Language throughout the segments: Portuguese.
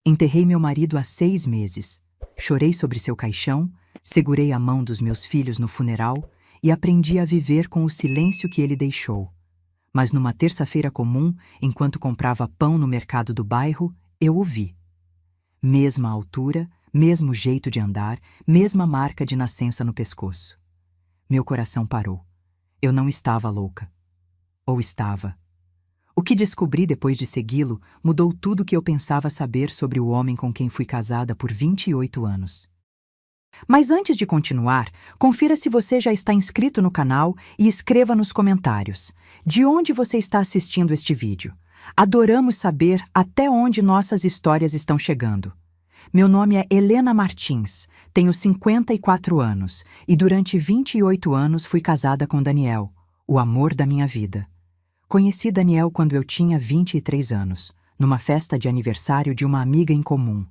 Enterrei meu marido há 6 meses. Chorei sobre seu caixão, segurei a mão dos meus filhos no funeral e aprendi a viver com o silêncio que ele deixou. Mas numa terça-feira comum, enquanto comprava pão no mercado do bairro, eu o vi. Mesma altura, mesmo jeito de andar, mesma marca de nascença no pescoço. Meu coração parou. Eu não estava louca. Ou estava? O que descobri depois de segui-lo mudou tudo o que eu pensava saber sobre o homem com quem fui casada por 28 anos. Mas antes de continuar, confira se você já está inscrito no canal e escreva nos comentários de onde você está assistindo este vídeo. Adoramos saber até onde nossas histórias estão chegando. Meu nome é Helena Martins, tenho 54 anos e durante 28 anos fui casada com Daniel, o amor da minha vida. Conheci Daniel quando eu tinha 23 anos, numa festa de aniversário de uma amiga em comum.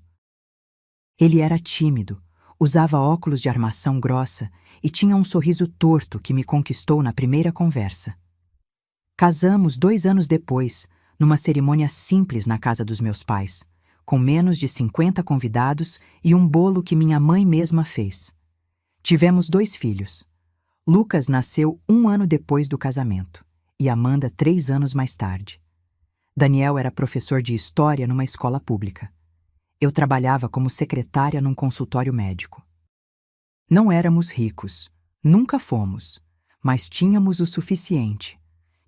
Ele era tímido, usava óculos de armação grossa e tinha um sorriso torto que me conquistou na primeira conversa. Casamos 2 anos depois, numa cerimônia simples na casa dos meus pais, com menos de 50 convidados e um bolo que minha mãe mesma fez. Tivemos 2 filhos. Lucas nasceu 1 ano depois do casamento e Amanda 3 anos mais tarde. Daniel era professor de história numa escola pública. Eu trabalhava como secretária num consultório médico. Não éramos ricos, nunca fomos, mas tínhamos o suficiente.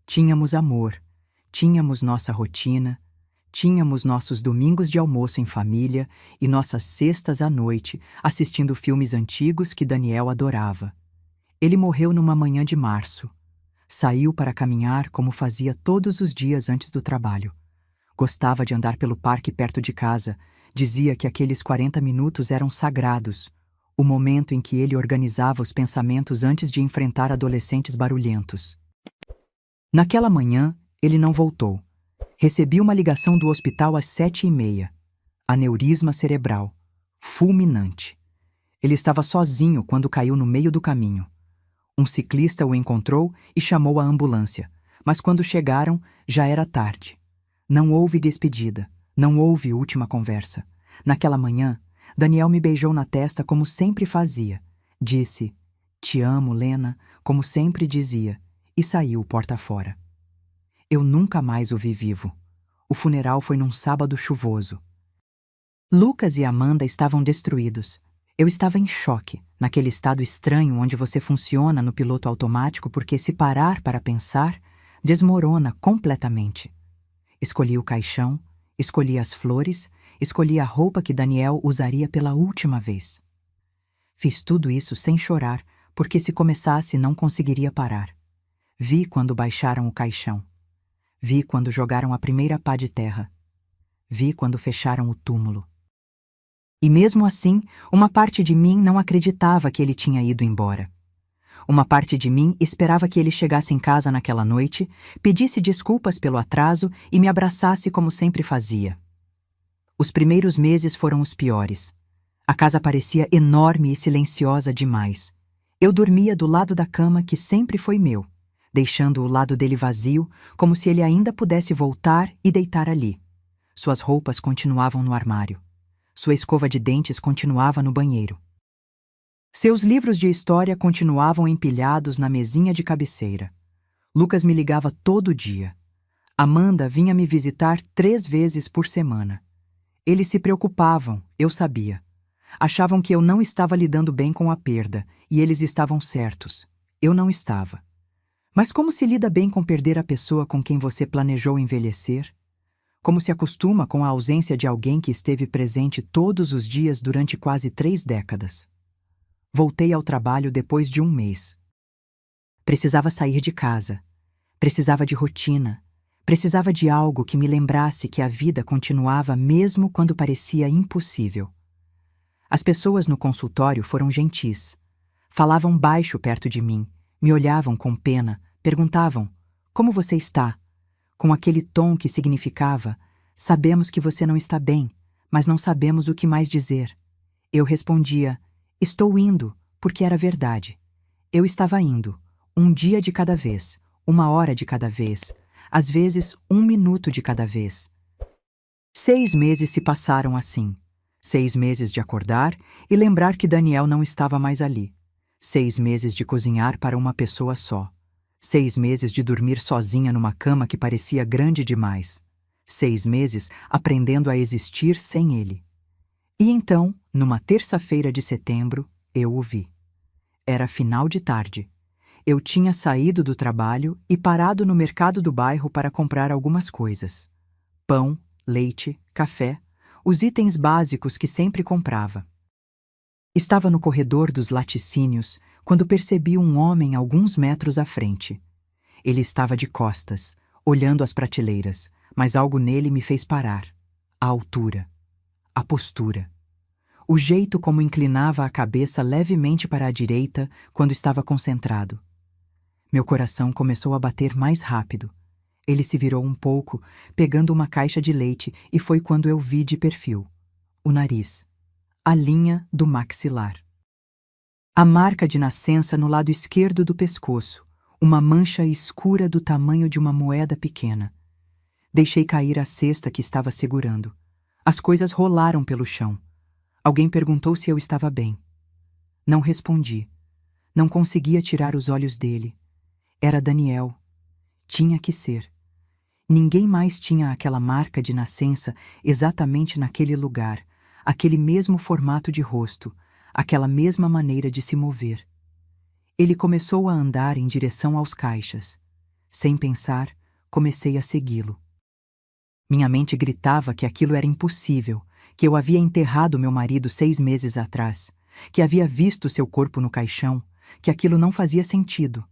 Tínhamos amor, tínhamos nossa rotina, tínhamos nossos domingos de almoço em família e nossas sextas à noite assistindo filmes antigos que Daniel adorava. Ele morreu numa manhã de março. Saiu para caminhar como fazia todos os dias antes do trabalho. Gostava de andar pelo parque perto de casa. Dizia que aqueles 40 minutos eram sagrados, o momento em que ele organizava os pensamentos antes de enfrentar adolescentes barulhentos. Naquela manhã, ele não voltou. Recebi uma ligação do hospital às 7h30. Aneurisma cerebral. Fulminante. Ele estava sozinho quando caiu no meio do caminho. Um ciclista o encontrou e chamou a ambulância, mas quando chegaram, já era tarde. Não houve despedida. Não houve última conversa. Naquela manhã, Daniel me beijou na testa como sempre fazia. Disse, "Te amo, Lena", como sempre dizia, e saiu porta fora. Eu nunca mais o vi vivo. O funeral foi num sábado chuvoso. Lucas e Amanda estavam destruídos. Eu estava em choque, naquele estado estranho onde você funciona no piloto automático porque se parar para pensar, desmorona completamente. Escolhi o caixão, escolhi as flores, escolhi a roupa que Daniel usaria pela última vez. Fiz tudo isso sem chorar, porque se começasse não conseguiria parar. Vi quando baixaram o caixão. Vi quando jogaram a primeira pá de terra. Vi quando fecharam o túmulo. E mesmo assim, uma parte de mim não acreditava que ele tinha ido embora. Uma parte de mim esperava que ele chegasse em casa naquela noite, pedisse desculpas pelo atraso e me abraçasse como sempre fazia. Os primeiros meses foram os piores. A casa parecia enorme e silenciosa demais. Eu dormia do lado da cama que sempre foi meu, deixando o lado dele vazio, como se ele ainda pudesse voltar e deitar ali. Suas roupas continuavam no armário. Sua escova de dentes continuava no banheiro. Seus livros de história continuavam empilhados na mesinha de cabeceira. Lucas me ligava todo dia. Amanda vinha me visitar 3 vezes por semana. Eles se preocupavam, eu sabia. Achavam que eu não estava lidando bem com a perda, e eles estavam certos. Eu não estava. Mas como se lida bem com perder a pessoa com quem você planejou envelhecer? Como se acostuma com a ausência de alguém que esteve presente todos os dias durante quase 3 décadas? Voltei ao trabalho depois de 1 mês. Precisava sair de casa. Precisava de rotina. Precisava de algo que me lembrasse que a vida continuava mesmo quando parecia impossível. As pessoas no consultório foram gentis. Falavam baixo perto de mim, me olhavam com pena, perguntavam, "Como você está?", com aquele tom que significava, "Sabemos que você não está bem, mas não sabemos o que mais dizer." Eu respondia, "Estou indo", porque era verdade. Eu estava indo, 1 dia de cada vez, 1 hora de cada vez, às vezes 1 minuto de cada vez. 6 meses se passaram assim. 6 meses de acordar e lembrar que Daniel não estava mais ali. 6 meses de cozinhar para uma pessoa só. 6 meses de dormir sozinha numa cama que parecia grande demais. 6 meses aprendendo a existir sem ele. E então, numa terça-feira de setembro, eu o vi. Era final de tarde. Eu tinha saído do trabalho e parado no mercado do bairro para comprar algumas coisas. Pão, leite, café, os itens básicos que sempre comprava. Estava no corredor dos laticínios quando percebi um homem alguns metros à frente. Ele estava de costas, olhando as prateleiras, mas algo nele me fez parar. A altura. A postura. O jeito como inclinava a cabeça levemente para a direita quando estava concentrado. Meu coração começou a bater mais rápido. Ele se virou um pouco, pegando uma caixa de leite, e foi quando eu vi de perfil. O nariz. A linha do maxilar. A marca de nascença no lado esquerdo do pescoço, uma mancha escura do tamanho de uma moeda pequena. Deixei cair a cesta que estava segurando. As coisas rolaram pelo chão. Alguém perguntou se eu estava bem. Não respondi. Não conseguia tirar os olhos dele. Era Daniel. Tinha que ser. Ninguém mais tinha aquela marca de nascença exatamente naquele lugar, aquele mesmo formato de rosto, aquela mesma maneira de se mover. Ele começou a andar em direção aos caixas. Sem pensar, comecei a segui-lo. Minha mente gritava que aquilo era impossível, que eu havia enterrado meu marido 6 meses atrás, que havia visto seu corpo no caixão, que aquilo não fazia sentido.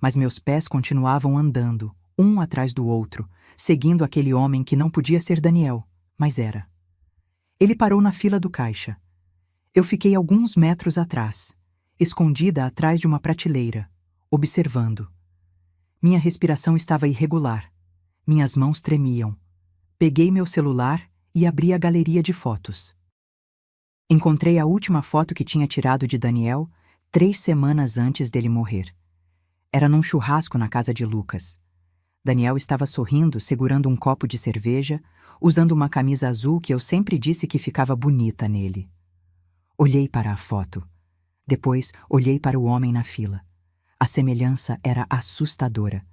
Mas meus pés continuavam andando, um atrás do outro, seguindo aquele homem que não podia ser Daniel, mas era. Ele parou na fila do caixa. Eu fiquei alguns metros atrás, escondida atrás de uma prateleira, observando. Minha respiração estava irregular. Minhas mãos tremiam. Peguei meu celular e abri a galeria de fotos. Encontrei a última foto que tinha tirado de Daniel 3 semanas antes dele morrer. Era num churrasco na casa de Lucas. Daniel estava sorrindo, segurando um copo de cerveja, usando uma camisa azul que eu sempre disse que ficava bonita nele. Olhei para a foto. Depois, olhei para o homem na fila. A semelhança era assustadora.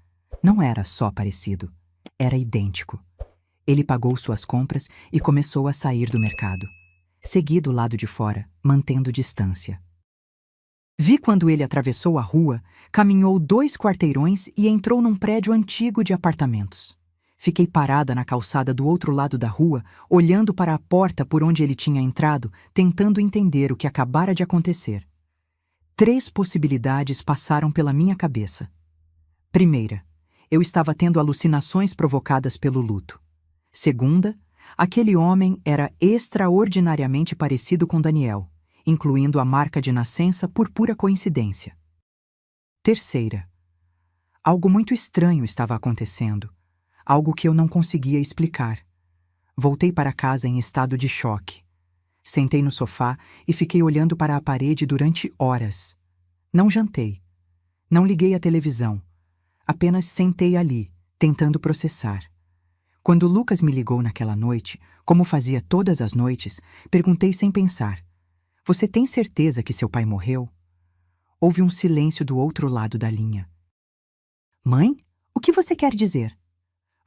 Não era só parecido. Era idêntico. Ele pagou suas compras e começou a sair do mercado. Segui do lado de fora, mantendo distância. Vi quando ele atravessou a rua, caminhou 2 quarteirões e entrou num prédio antigo de apartamentos. Fiquei parada na calçada do outro lado da rua, olhando para a porta por onde ele tinha entrado, tentando entender o que acabara de acontecer. 3 possibilidades passaram pela minha cabeça. Primeira, eu estava tendo alucinações provocadas pelo luto. Segunda, aquele homem era extraordinariamente parecido com Daniel, incluindo a marca de nascença por pura coincidência. Terceira, algo muito estranho estava acontecendo, algo que eu não conseguia explicar. Voltei para casa em estado de choque. Sentei no sofá e fiquei olhando para a parede durante horas. Não jantei. Não liguei a televisão. Apenas sentei ali, tentando processar. Quando Lucas me ligou naquela noite, como fazia todas as noites, perguntei sem pensar: "Você tem certeza que seu pai morreu?" Houve um silêncio do outro lado da linha. "Mãe, o que você quer dizer?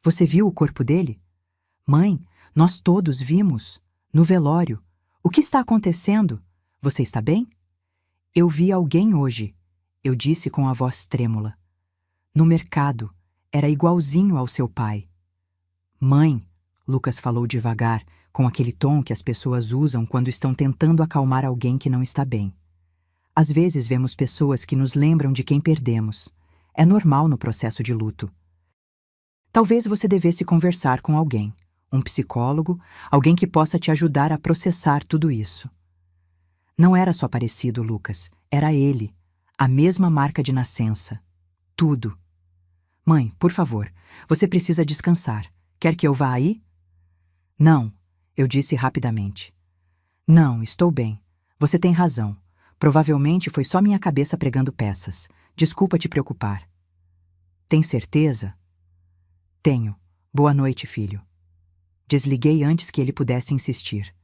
Você viu o corpo dele?" "Mãe, nós todos vimos. No velório. O que está acontecendo? Você está bem?" "Eu vi alguém hoje", eu disse com a voz trêmula. "No mercado. Era igualzinho ao seu pai." "Mãe", Lucas falou devagar, com aquele tom que as pessoas usam quando estão tentando acalmar alguém que não está bem. Às vezes vemos pessoas que nos lembram de quem perdemos. É normal no processo de luto. Talvez você devesse conversar com alguém, um psicólogo, alguém que possa te ajudar a processar tudo isso. Não era só parecido, Lucas. Era ele. A mesma marca de nascença. Tudo. "Mãe, por favor, você precisa descansar. Quer que eu vá aí?" "Não", eu disse rapidamente. "Não, estou bem. Você tem razão. Provavelmente foi só minha cabeça pregando peças. Desculpa te preocupar." "Tem certeza?" "Tenho. Boa noite, filho." Desliguei antes que ele pudesse insistir.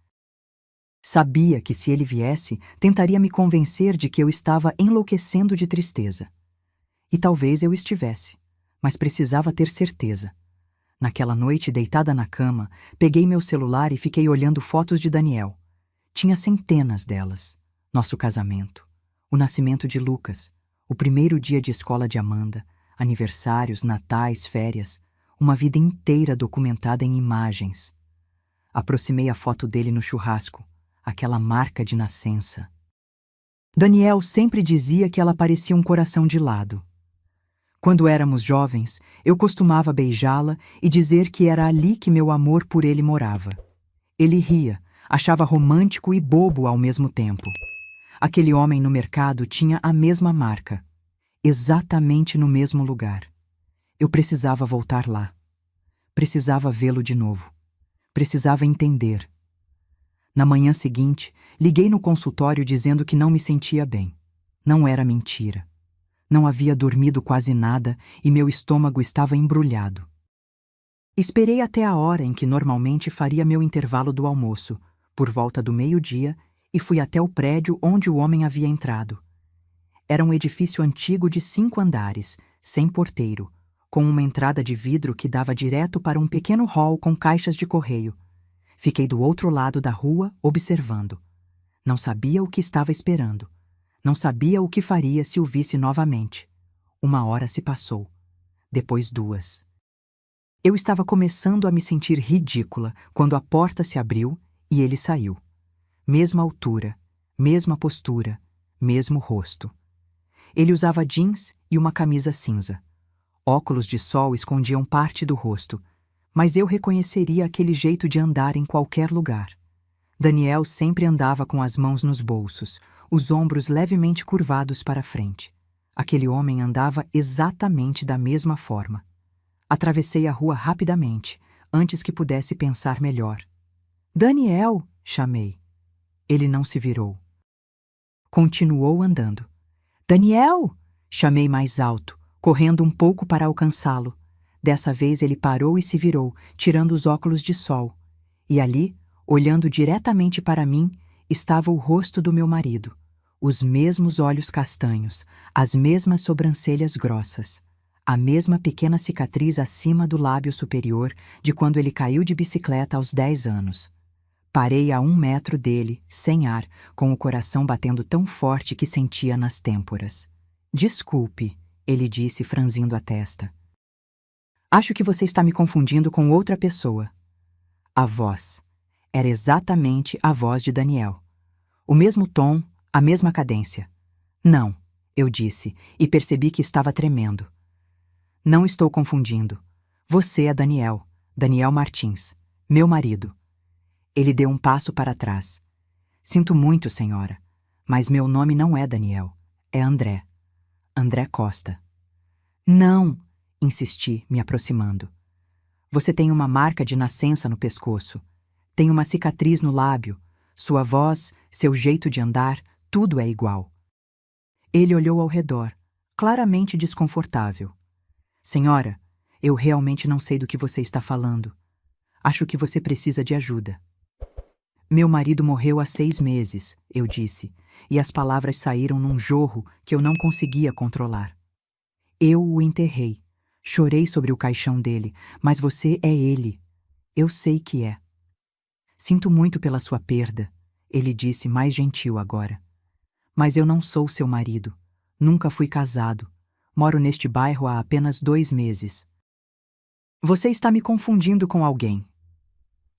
Sabia que se ele viesse, tentaria me convencer de que eu estava enlouquecendo de tristeza. E talvez eu estivesse, mas precisava ter certeza. Naquela noite, deitada na cama, peguei meu celular e fiquei olhando fotos de Daniel. Tinha centenas delas. Nosso casamento, o nascimento de Lucas, o primeiro dia de escola de Amanda, aniversários, natais, férias, uma vida inteira documentada em imagens. Aproximei a foto dele no churrasco, aquela marca de nascença. Daniel sempre dizia que ela parecia um coração de lado. Quando éramos jovens, eu costumava beijá-la e dizer que era ali que meu amor por ele morava. Ele ria, achava romântico e bobo ao mesmo tempo. Aquele homem no mercado tinha a mesma marca, exatamente no mesmo lugar. Eu precisava voltar lá. Precisava vê-lo de novo. Precisava entender. Na manhã seguinte, liguei no consultório dizendo que não me sentia bem. Não era mentira. Não havia dormido quase nada e meu estômago estava embrulhado. Esperei até a hora em que normalmente faria meu intervalo do almoço, por volta do meio-dia, e fui até o prédio onde o homem havia entrado. Era um edifício antigo de 5 andares, sem porteiro, com uma entrada de vidro que dava direto para um pequeno hall com caixas de correio. Fiquei do outro lado da rua, observando. Não sabia o que estava esperando. Não sabia o que faria se o visse novamente. 1 hora se passou. Depois 2. Eu estava começando a me sentir ridícula quando a porta se abriu e ele saiu. Mesma altura, mesma postura, mesmo rosto. Ele usava jeans e uma camisa cinza. Óculos de sol escondiam parte do rosto, mas eu reconheceria aquele jeito de andar em qualquer lugar. Daniel sempre andava com as mãos nos bolsos, os ombros levemente curvados para frente. Aquele homem andava exatamente da mesma forma. Atravessei a rua rapidamente, antes que pudesse pensar melhor. "Daniel!" chamei. Ele não se virou. Continuou andando. "Daniel!" chamei mais alto, correndo um pouco para alcançá-lo. Dessa vez ele parou e se virou, tirando os óculos de sol. E ali, olhando diretamente para mim, estava o rosto do meu marido. Os mesmos olhos castanhos, as mesmas sobrancelhas grossas, a mesma pequena cicatriz acima do lábio superior de quando ele caiu de bicicleta aos 10 anos. Parei a 1 metro dele, sem ar, com o coração batendo tão forte que sentia nas têmporas. "Desculpe", ele disse, franzindo a testa. "Acho que você está me confundindo com outra pessoa." A voz. Era exatamente a voz de Daniel. O mesmo tom, a mesma cadência. "Não", eu disse, e percebi que estava tremendo. "Não estou confundindo. Você é Daniel, Daniel Martins, meu marido." Ele deu um passo para trás. "Sinto muito, senhora, mas meu nome não é Daniel, é André. André Costa." "Não", insisti, me aproximando. "Você tem uma marca de nascença no pescoço. Tem uma cicatriz no lábio. Sua voz, seu jeito de andar, tudo é igual." Ele olhou ao redor, claramente desconfortável. "Senhora, eu realmente não sei do que você está falando. Acho que você precisa de ajuda." "Meu marido morreu há 6 meses", eu disse, e as palavras saíram num jorro que eu não conseguia controlar. "Eu o enterrei. Chorei sobre o caixão dele, mas você é ele. Eu sei que é." "Sinto muito pela sua perda", ele disse, mais gentil agora. "Mas eu não sou seu marido. Nunca fui casado. Moro neste bairro há apenas 2 meses." "Você está me confundindo com alguém."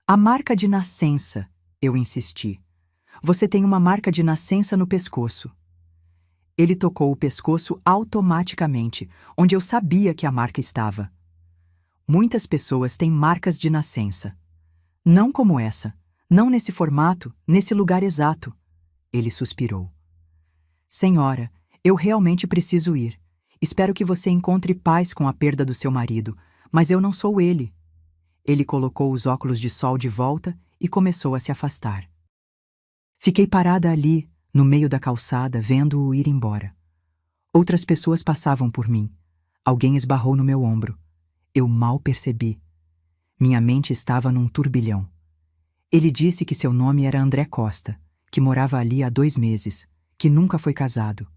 "A marca de nascença", eu insisti. "Você tem uma marca de nascença no pescoço." Ele tocou o pescoço automaticamente, onde eu sabia que a marca estava. "Muitas pessoas têm marcas de nascença. Não como essa, não nesse formato, nesse lugar exato." Ele suspirou. "Senhora, eu realmente preciso ir. Espero que você encontre paz com a perda do seu marido, mas eu não sou ele." Ele colocou os óculos de sol de volta e começou a se afastar. Fiquei parada ali, no meio da calçada, vendo-o ir embora. Outras pessoas passavam por mim. Alguém esbarrou no meu ombro. Eu mal percebi. Minha mente estava num turbilhão. Ele disse que seu nome era André Costa, que morava ali há 2 meses, que nunca foi casado.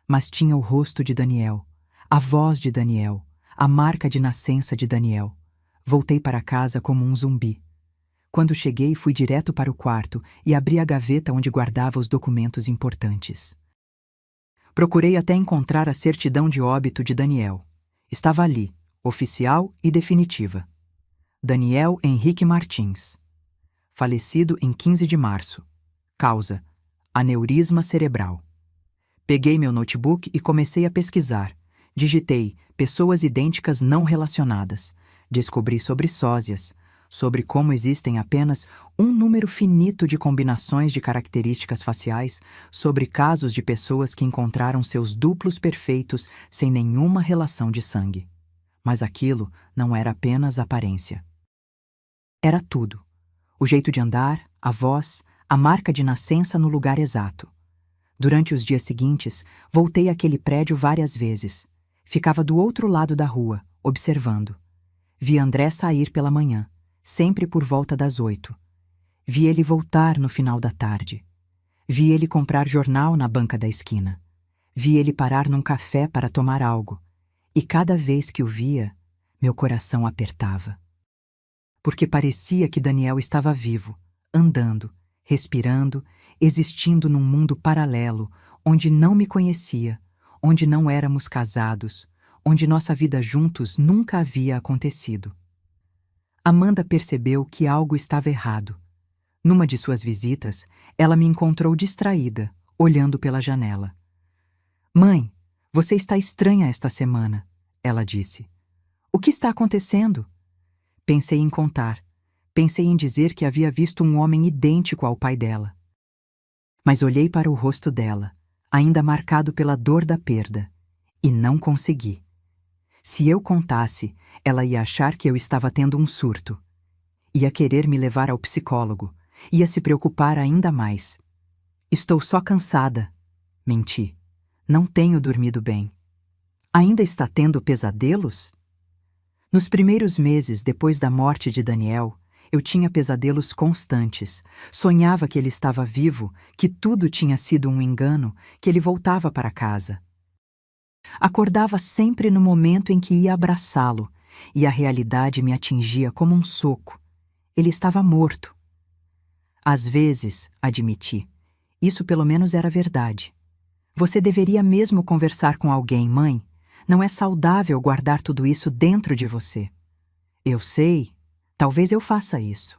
Mas tinha o rosto de Daniel, a voz de Daniel, a marca de nascença de Daniel. Voltei para casa como um zumbi. Quando cheguei, fui direto para o quarto e abri a gaveta onde guardava os documentos importantes. Procurei até encontrar a certidão de óbito de Daniel. Estava ali, oficial e definitiva. Daniel Henrique Martins. Falecido em 15 de março. Causa: aneurisma cerebral. Peguei meu notebook e comecei a pesquisar. Digitei pessoas idênticas não relacionadas. Descobri sobre sósias, sobre como existem apenas um número finito de combinações de características faciais, sobre casos de pessoas que encontraram seus duplos perfeitos sem nenhuma relação de sangue. Mas aquilo não era apenas aparência. Era tudo. O jeito de andar, a voz, a marca de nascença no lugar exato. Durante os dias seguintes, voltei àquele prédio várias vezes. Ficava do outro lado da rua, observando. Vi André sair pela manhã, sempre por volta das 8. Vi ele voltar no final da tarde. Vi ele comprar jornal na banca da esquina. Vi ele parar num café para tomar algo. E cada vez que o via, meu coração apertava. Porque parecia que Daniel estava vivo, andando, respirando, existindo num mundo paralelo, onde não me conhecia, onde não éramos casados, onde nossa vida juntos nunca havia acontecido. Amanda percebeu que algo estava errado. Numa de suas visitas, ela me encontrou distraída, olhando pela janela. "Mãe, você está estranha esta semana", ela disse. "O que está acontecendo?" Pensei em contar. Pensei em dizer que havia visto um homem idêntico ao pai dela. Mas olhei para o rosto dela, ainda marcado pela dor da perda, e não consegui. Se eu contasse, ela ia achar que eu estava tendo um surto. Ia querer me levar ao psicólogo, ia se preocupar ainda mais. "Estou só cansada", menti. "Não tenho dormido bem." "Ainda está tendo pesadelos?" Nos primeiros meses depois da morte de Daniel, eu tinha pesadelos constantes. Sonhava que ele estava vivo, que tudo tinha sido um engano, que ele voltava para casa. Acordava sempre no momento em que ia abraçá-lo, e a realidade me atingia como um soco. Ele estava morto. Às vezes, admiti, isso pelo menos era verdade. "Você deveria mesmo conversar com alguém, mãe. Não é saudável guardar tudo isso dentro de você." "Eu sei, talvez eu faça isso."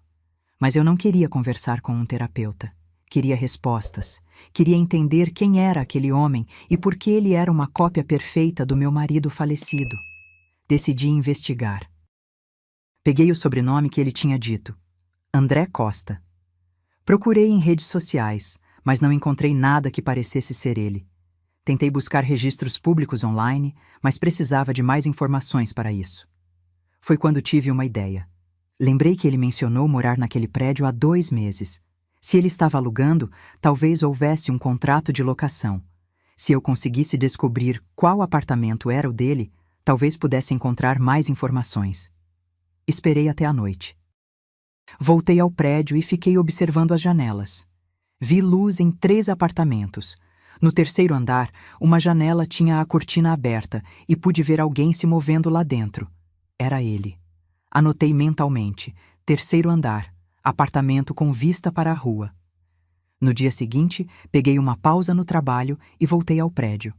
Mas eu não queria conversar com um terapeuta. Queria respostas. Queria entender quem era aquele homem e por que ele era uma cópia perfeita do meu marido falecido. Decidi investigar. Peguei o sobrenome que ele tinha dito: André Costa. Procurei em redes sociais, mas não encontrei nada que parecesse ser ele. Tentei buscar registros públicos online, mas precisava de mais informações para isso. Foi quando tive uma ideia. Lembrei que ele mencionou morar naquele prédio há 2 meses. Se ele estava alugando, talvez houvesse um contrato de locação. Se eu conseguisse descobrir qual apartamento era o dele, talvez pudesse encontrar mais informações. Esperei até a noite. Voltei ao prédio e fiquei observando as janelas. Vi luz em 3 apartamentos. No 3º andar, uma janela tinha a cortina aberta e pude ver alguém se movendo lá dentro. Era ele. Anotei mentalmente: 3º andar, apartamento com vista para a rua. No dia seguinte, peguei uma pausa no trabalho e voltei ao prédio.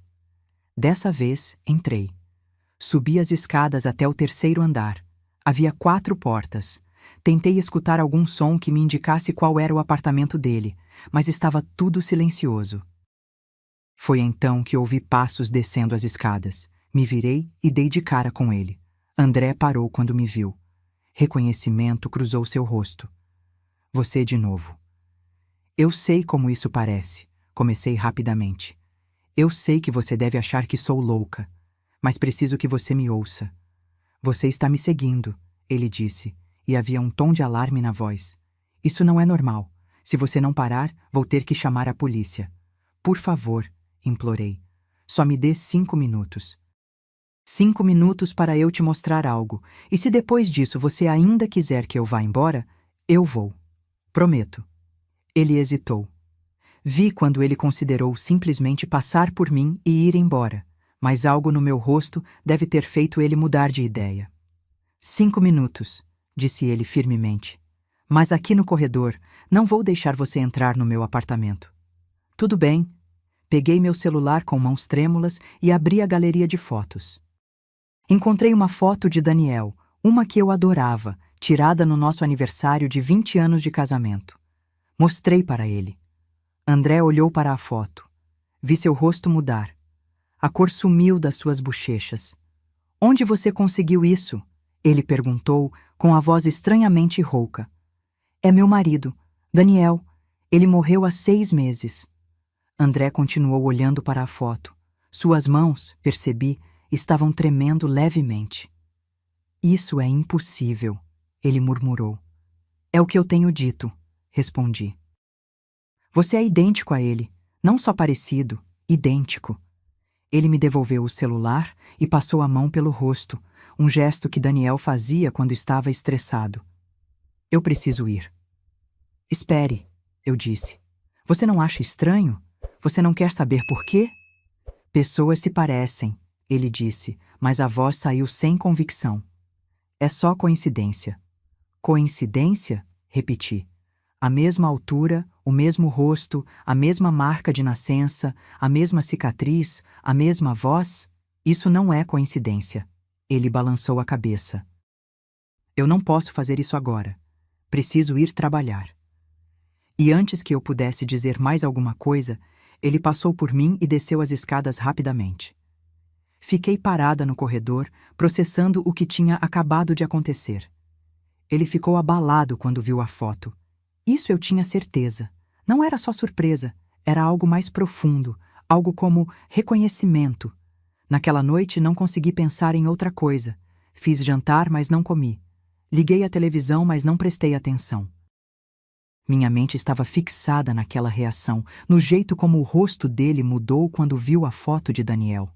Dessa vez, entrei. Subi as escadas até o 3º andar. Havia 4 portas. Tentei escutar algum som que me indicasse qual era o apartamento dele, mas estava tudo silencioso. Foi então que ouvi passos descendo as escadas. Me virei e dei de cara com ele. André parou quando me viu. Reconhecimento cruzou seu rosto. "Você de novo." "Eu sei como isso parece", comecei rapidamente. "Eu sei que você deve achar que sou louca, mas preciso que você me ouça." "Você está me seguindo", ele disse, e havia um tom de alarme na voz. "Isso não é normal. Se você não parar, vou ter que chamar a polícia." "Por favor", implorei. "Só me dê 5 minutos." 5 minutos para eu te mostrar algo, e se depois disso você ainda quiser que eu vá embora, eu vou. Prometo. Ele hesitou. Vi quando ele considerou simplesmente passar por mim e ir embora, mas algo no meu rosto deve ter feito ele mudar de ideia. 5 minutos, disse ele firmemente. Mas aqui no corredor, não vou deixar você entrar no meu apartamento. Tudo bem. Peguei meu celular com mãos trêmulas e abri a galeria de fotos. Encontrei uma foto de Daniel, uma que eu adorava, tirada no nosso aniversário de 20 anos de casamento. Mostrei para ele. André olhou para a foto. Vi seu rosto mudar. A cor sumiu das suas bochechas. Onde você conseguiu isso? Ele perguntou, com a voz estranhamente rouca. É meu marido, Daniel. Ele morreu há 6 meses. André continuou olhando para a foto. Suas mãos, percebi, estavam tremendo levemente. Isso é impossível, ele murmurou. É o que eu tenho dito, respondi. Você é idêntico a ele, não só parecido, idêntico. Ele me devolveu o celular e passou a mão pelo rosto, um gesto que Daniel fazia quando estava estressado. Eu preciso ir. Espere, eu disse. Você não acha estranho? Você não quer saber por quê? Pessoas se parecem, ele disse, mas a voz saiu sem convicção. É só coincidência. Coincidência? Repeti. A mesma altura, o mesmo rosto, a mesma marca de nascença, a mesma cicatriz, a mesma voz? Isso não é coincidência. Ele balançou a cabeça. Eu não posso fazer isso agora. Preciso ir trabalhar. E antes que eu pudesse dizer mais alguma coisa, ele passou por mim e desceu as escadas rapidamente. Fiquei parada no corredor, processando o que tinha acabado de acontecer. Ele ficou abalado quando viu a foto. Isso eu tinha certeza. Não era só surpresa, era algo mais profundo, algo como reconhecimento. Naquela noite não consegui pensar em outra coisa. Fiz jantar, mas não comi. Liguei a televisão, mas não prestei atenção. Minha mente estava fixada naquela reação, no jeito como o rosto dele mudou quando viu a foto de Daniel.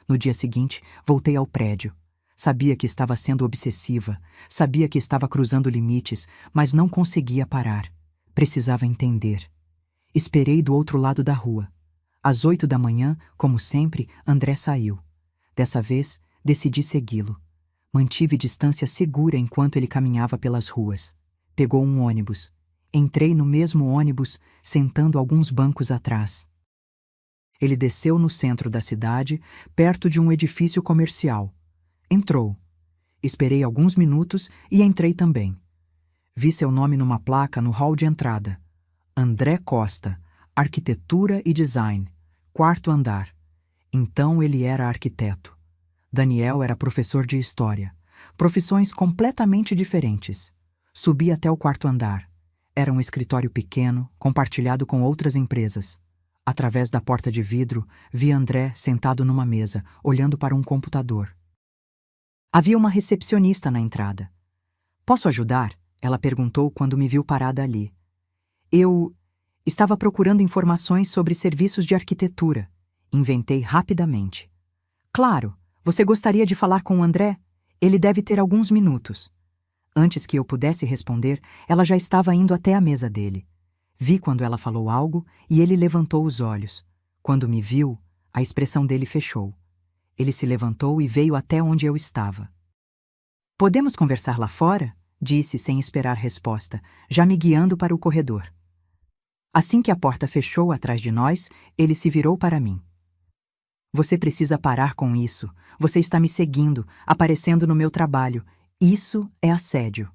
No dia seguinte, voltei ao prédio. Sabia que estava sendo obsessiva, sabia que estava cruzando limites, mas não conseguia parar. Precisava entender. Esperei do outro lado da rua. Às 8 da manhã, como sempre, André saiu. Dessa vez, decidi segui-lo. Mantive distância segura enquanto ele caminhava pelas ruas. Pegou um ônibus. Entrei no mesmo ônibus, sentando alguns bancos atrás. Ele desceu no centro da cidade, perto de um edifício comercial. Entrou. Esperei alguns minutos e entrei também. Vi seu nome numa placa no hall de entrada. André Costa, Arquitetura e Design, 4º andar. Então ele era arquiteto. Daniel era professor de história. Profissões completamente diferentes. Subi até o 4º andar. Era um escritório pequeno, compartilhado com outras empresas. Através da porta de vidro, vi André sentado numa mesa, olhando para um computador. Havia uma recepcionista na entrada. Posso ajudar? Ela perguntou quando me viu parada ali. Eu estava procurando informações sobre serviços de arquitetura. Inventei rapidamente. Claro, você gostaria de falar com o André? Ele deve ter alguns minutos. Antes que eu pudesse responder, ela já estava indo até a mesa dele. Vi quando ela falou algo e ele levantou os olhos. Quando me viu, a expressão dele fechou. Ele se levantou e veio até onde eu estava. Podemos conversar lá fora? Disse sem esperar resposta, já me guiando para o corredor. Assim que a porta fechou atrás de nós, ele se virou para mim. Você precisa parar com isso. Você está me seguindo, aparecendo no meu trabalho. Isso é assédio.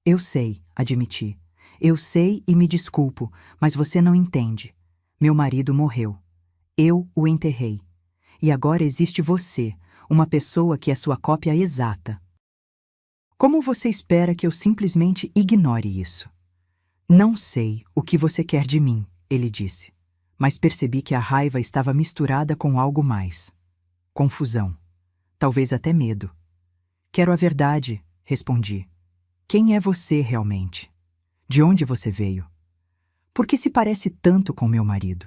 Eu sei, admiti. Eu sei e me desculpo, mas você não entende. Meu marido morreu. Eu o enterrei. E agora existe você, uma pessoa que é sua cópia exata. Como você espera que eu simplesmente ignore isso? Não sei o que você quer de mim, ele disse, mas percebi que a raiva estava misturada com algo mais. Confusão. Talvez até medo. Quero a verdade, respondi. Quem é você realmente? De onde você veio? Por que se parece tanto com meu marido?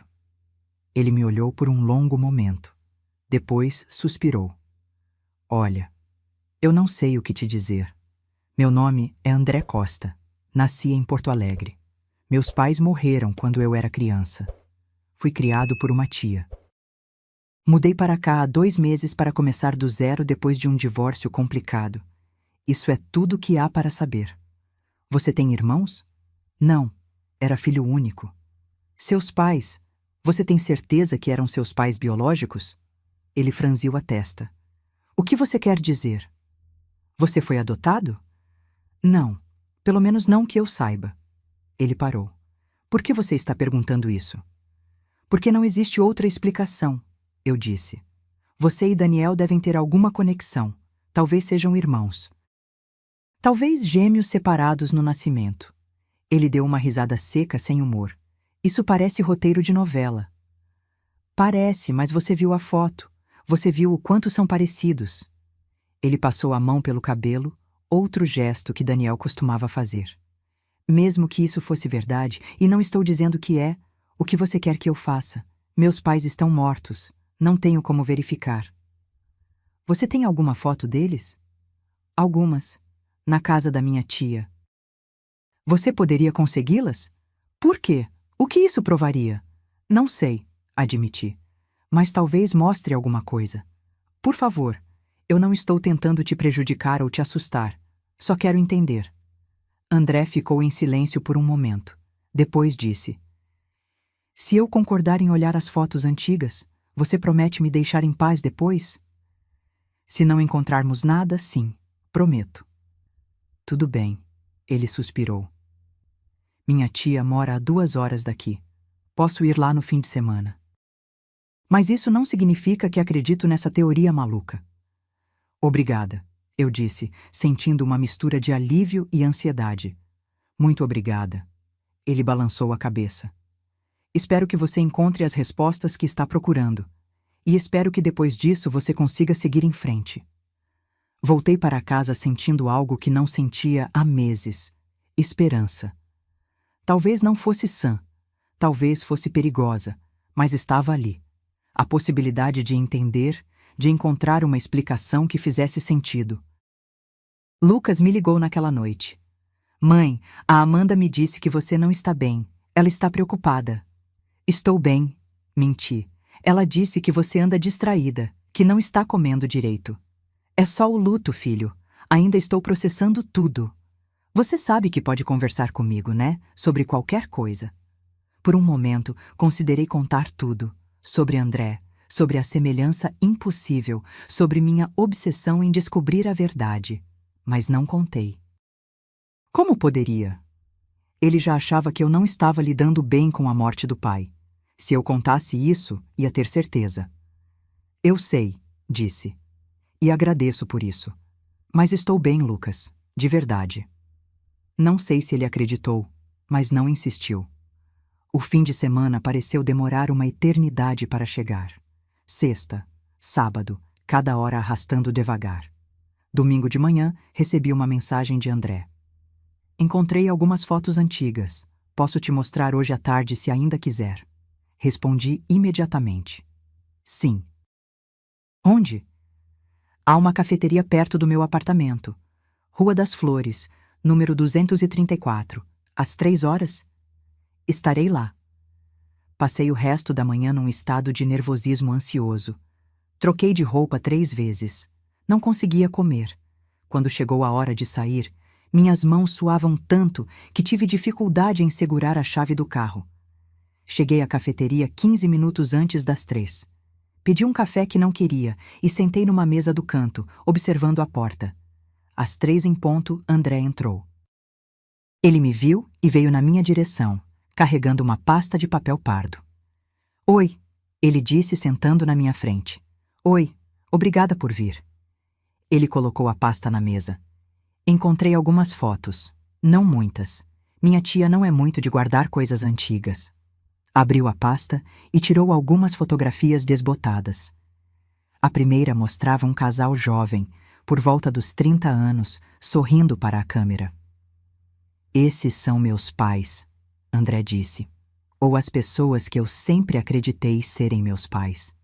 Ele me olhou por um longo momento. Depois suspirou. Olha, eu não sei o que te dizer. Meu nome é André Costa. Nasci em Porto Alegre. Meus pais morreram quando eu era criança. Fui criado por uma tia. Mudei para cá há 2 meses para começar do zero depois de um divórcio complicado. Isso é tudo o que há para saber. Você tem irmãos? Não, era filho único. Seus pais, você tem certeza que eram seus pais biológicos? Ele franziu a testa. O que você quer dizer? Você foi adotado? Não, pelo menos não que eu saiba. Ele parou. Por que você está perguntando isso? Porque não existe outra explicação, eu disse. Você e Daniel devem ter alguma conexão. Talvez sejam irmãos. Talvez gêmeos separados no nascimento. Ele deu uma risada seca sem humor. Isso parece roteiro de novela. Parece, mas você viu a foto. Você viu o quanto são parecidos. Ele passou a mão pelo cabelo, outro gesto que Daniel costumava fazer. Mesmo que isso fosse verdade, e não estou dizendo que é, o que você quer que eu faça? Meus pais estão mortos. Não tenho como verificar. Você tem alguma foto deles? Algumas. Na casa da minha tia. Você poderia consegui-las? Por quê? O que isso provaria? Não sei, admiti. Mas talvez mostre alguma coisa. Por favor, eu não estou tentando te prejudicar ou te assustar. Só quero entender. André ficou em silêncio por um momento. Depois disse: Se eu concordar em olhar as fotos antigas, você promete me deixar em paz depois? Se não encontrarmos nada, sim, prometo. Tudo bem, ele suspirou. Minha tia mora a 2 horas daqui. Posso ir lá no fim de semana. Mas isso não significa que acredito nessa teoria maluca. Obrigada, eu disse, sentindo uma mistura de alívio e ansiedade. Muito obrigada. Ele balançou a cabeça. Espero que você encontre as respostas que está procurando. E espero que depois disso você consiga seguir em frente. Voltei para casa sentindo algo que não sentia há meses. Esperança. Talvez não fosse sã, talvez fosse perigosa, mas estava ali. A possibilidade de entender, de encontrar uma explicação que fizesse sentido. Lucas me ligou naquela noite. Mãe, a Amanda me disse que você não está bem. Ela está preocupada. Estou bem, menti. Ela disse que você anda distraída, que não está comendo direito. É só o luto, filho. Ainda estou processando tudo. Você sabe que pode conversar comigo, né? Sobre qualquer coisa. Por um momento, considerei contar tudo. Sobre André, sobre a semelhança impossível, sobre minha obsessão em descobrir a verdade. Mas não contei. Como poderia? Ele já achava que eu não estava lidando bem com a morte do pai. Se eu contasse isso, ia ter certeza. Eu sei, disse. E agradeço por isso. Mas estou bem, Lucas, de verdade. Não sei se ele acreditou, mas não insistiu. O fim de semana pareceu demorar uma eternidade para chegar. Sexta, sábado, cada hora arrastando devagar. Domingo de manhã, recebi uma mensagem de André. Encontrei algumas fotos antigas. Posso te mostrar hoje à tarde se ainda quiser. Respondi imediatamente. Sim. Onde? Há uma cafeteria perto do meu apartamento. Rua das Flores, número 234. Às 3 horas? Estarei lá. Passei o resto da manhã num estado de nervosismo ansioso. Troquei de roupa 3 vezes. Não conseguia comer. Quando chegou a hora de sair, minhas mãos suavam tanto que tive dificuldade em segurar a chave do carro. Cheguei à cafeteria 15 minutos antes das 3. Pedi um café que não queria e sentei numa mesa do canto, observando a porta. Às 3 em ponto, André entrou. Ele me viu e veio na minha direção, carregando uma pasta de papel pardo. Oi, ele disse sentando na minha frente. Oi, obrigada por vir. Ele colocou a pasta na mesa. Encontrei algumas fotos, não muitas. Minha tia não é muito de guardar coisas antigas. Abriu a pasta e tirou algumas fotografias desbotadas. A primeira mostrava um casal jovem, por volta dos 30 anos, sorrindo para a câmera. Esses são meus pais, André disse. Ou as pessoas que eu sempre acreditei serem meus pais.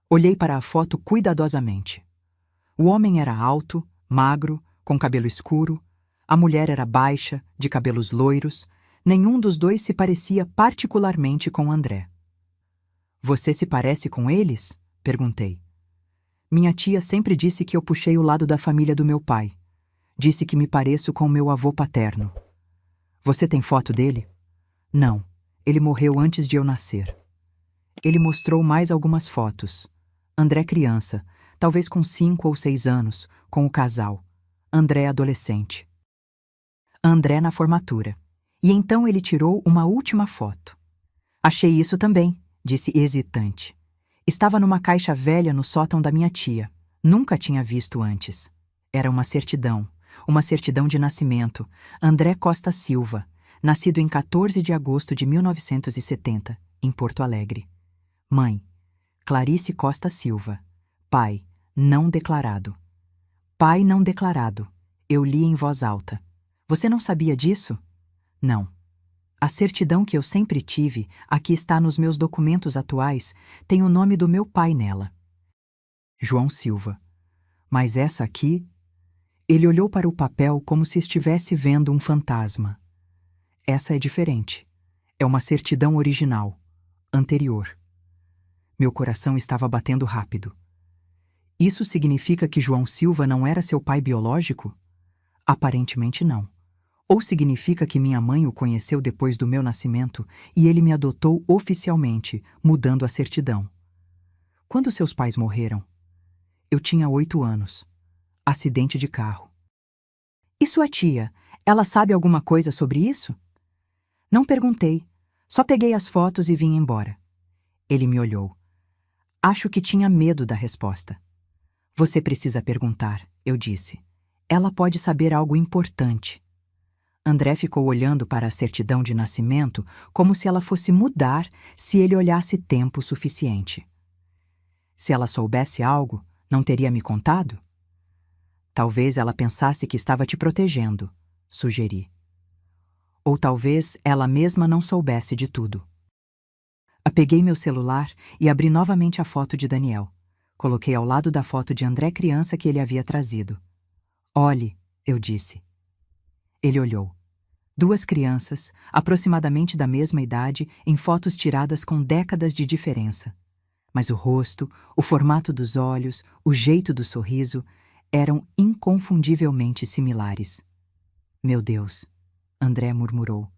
Olhei para a foto cuidadosamente. O homem era alto, magro, com cabelo escuro. A mulher era baixa, de cabelos loiros. Nenhum dos dois se parecia particularmente com André. Você se parece com eles? Perguntei. Minha tia sempre disse que eu puxei o lado da família do meu pai. Disse que me pareço com meu avô paterno. Você tem foto dele? Não, ele morreu antes de eu nascer. Ele mostrou mais algumas fotos. André criança, talvez com 5 ou 6 anos, com o casal. André adolescente. André na formatura. E então ele tirou uma última foto. Achei isso também, disse hesitante. Estava numa caixa velha no sótão da minha tia. Nunca tinha visto antes. Era uma certidão de nascimento. André Costa Silva, nascido em 14 de agosto de 1970, em Porto Alegre. Mãe, Clarice Costa Silva. Pai, não declarado. Pai não declarado. Eu li em voz alta. Você não sabia disso? Não. A certidão que eu sempre tive, aqui está nos meus documentos atuais, tem o nome do meu pai nela. João Silva. Mas essa aqui? Ele olhou para o papel como se estivesse vendo um fantasma. Essa é diferente. É uma certidão original, anterior. Meu coração estava batendo rápido. Isso significa que João Silva não era seu pai biológico? Aparentemente não. Ou significa que minha mãe o conheceu depois do meu nascimento e ele me adotou oficialmente, mudando a certidão. Quando seus pais morreram? Eu tinha 8 anos. Acidente de carro. E sua tia, ela sabe alguma coisa sobre isso? Não perguntei. Só peguei as fotos e vim embora. Ele me olhou. Acho que tinha medo da resposta. Você precisa perguntar, eu disse. Ela pode saber algo importante. André ficou olhando para a certidão de nascimento como se ela fosse mudar se ele olhasse tempo suficiente. Se ela soubesse algo, não teria me contado? Talvez ela pensasse que estava te protegendo, sugeri. Ou talvez ela mesma não soubesse de tudo. Apeguei meu celular e abri novamente a foto de Daniel. Coloquei ao lado da foto de André criança que ele havia trazido. Olhe, eu disse. Ele olhou. 2 crianças, aproximadamente da mesma idade, em fotos tiradas com décadas de diferença. Mas o rosto, o formato dos olhos, o jeito do sorriso eram inconfundivelmente similares. Meu Deus, André murmurou.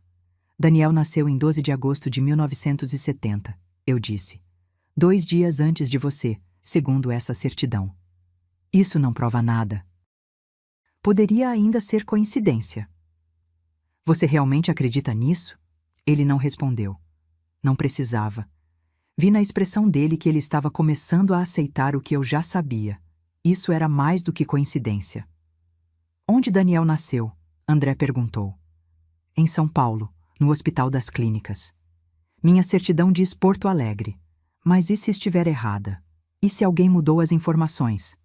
Daniel nasceu em 12 de agosto de 1970, eu disse. 2 dias antes de você, segundo essa certidão. Isso não prova nada. Poderia ainda ser coincidência. Você realmente acredita nisso? Ele não respondeu. Não precisava. Vi na expressão dele que ele estava começando a aceitar o que eu já sabia. Isso era mais do que coincidência. Onde Daniel nasceu? André perguntou. Em São Paulo, no Hospital das Clínicas. Minha certidão diz Porto Alegre. Mas e se estiver errada? E se alguém mudou as informações?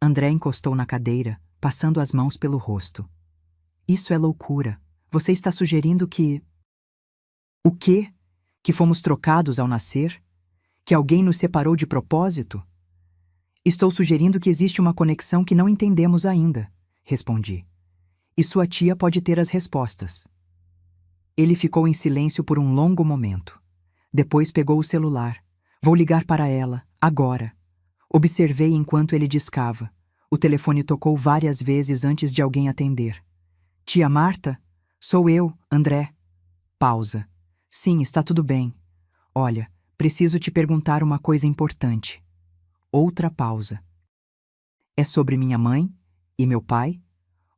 André encostou na cadeira, passando as mãos pelo rosto. Isso é loucura. Você está sugerindo que... O quê? Que fomos trocados ao nascer? Que alguém nos separou de propósito? Estou sugerindo que existe uma conexão que não entendemos ainda, respondi. E sua tia pode ter as respostas. Ele ficou em silêncio por um longo momento. Depois pegou o celular. Vou ligar para ela, agora. Observei enquanto ele discava. O telefone tocou várias vezes antes de alguém atender. Tia Marta? Sou eu, André. Pausa. Sim, está tudo bem. Olha, preciso te perguntar uma coisa importante. Outra pausa. É sobre minha mãe e meu pai?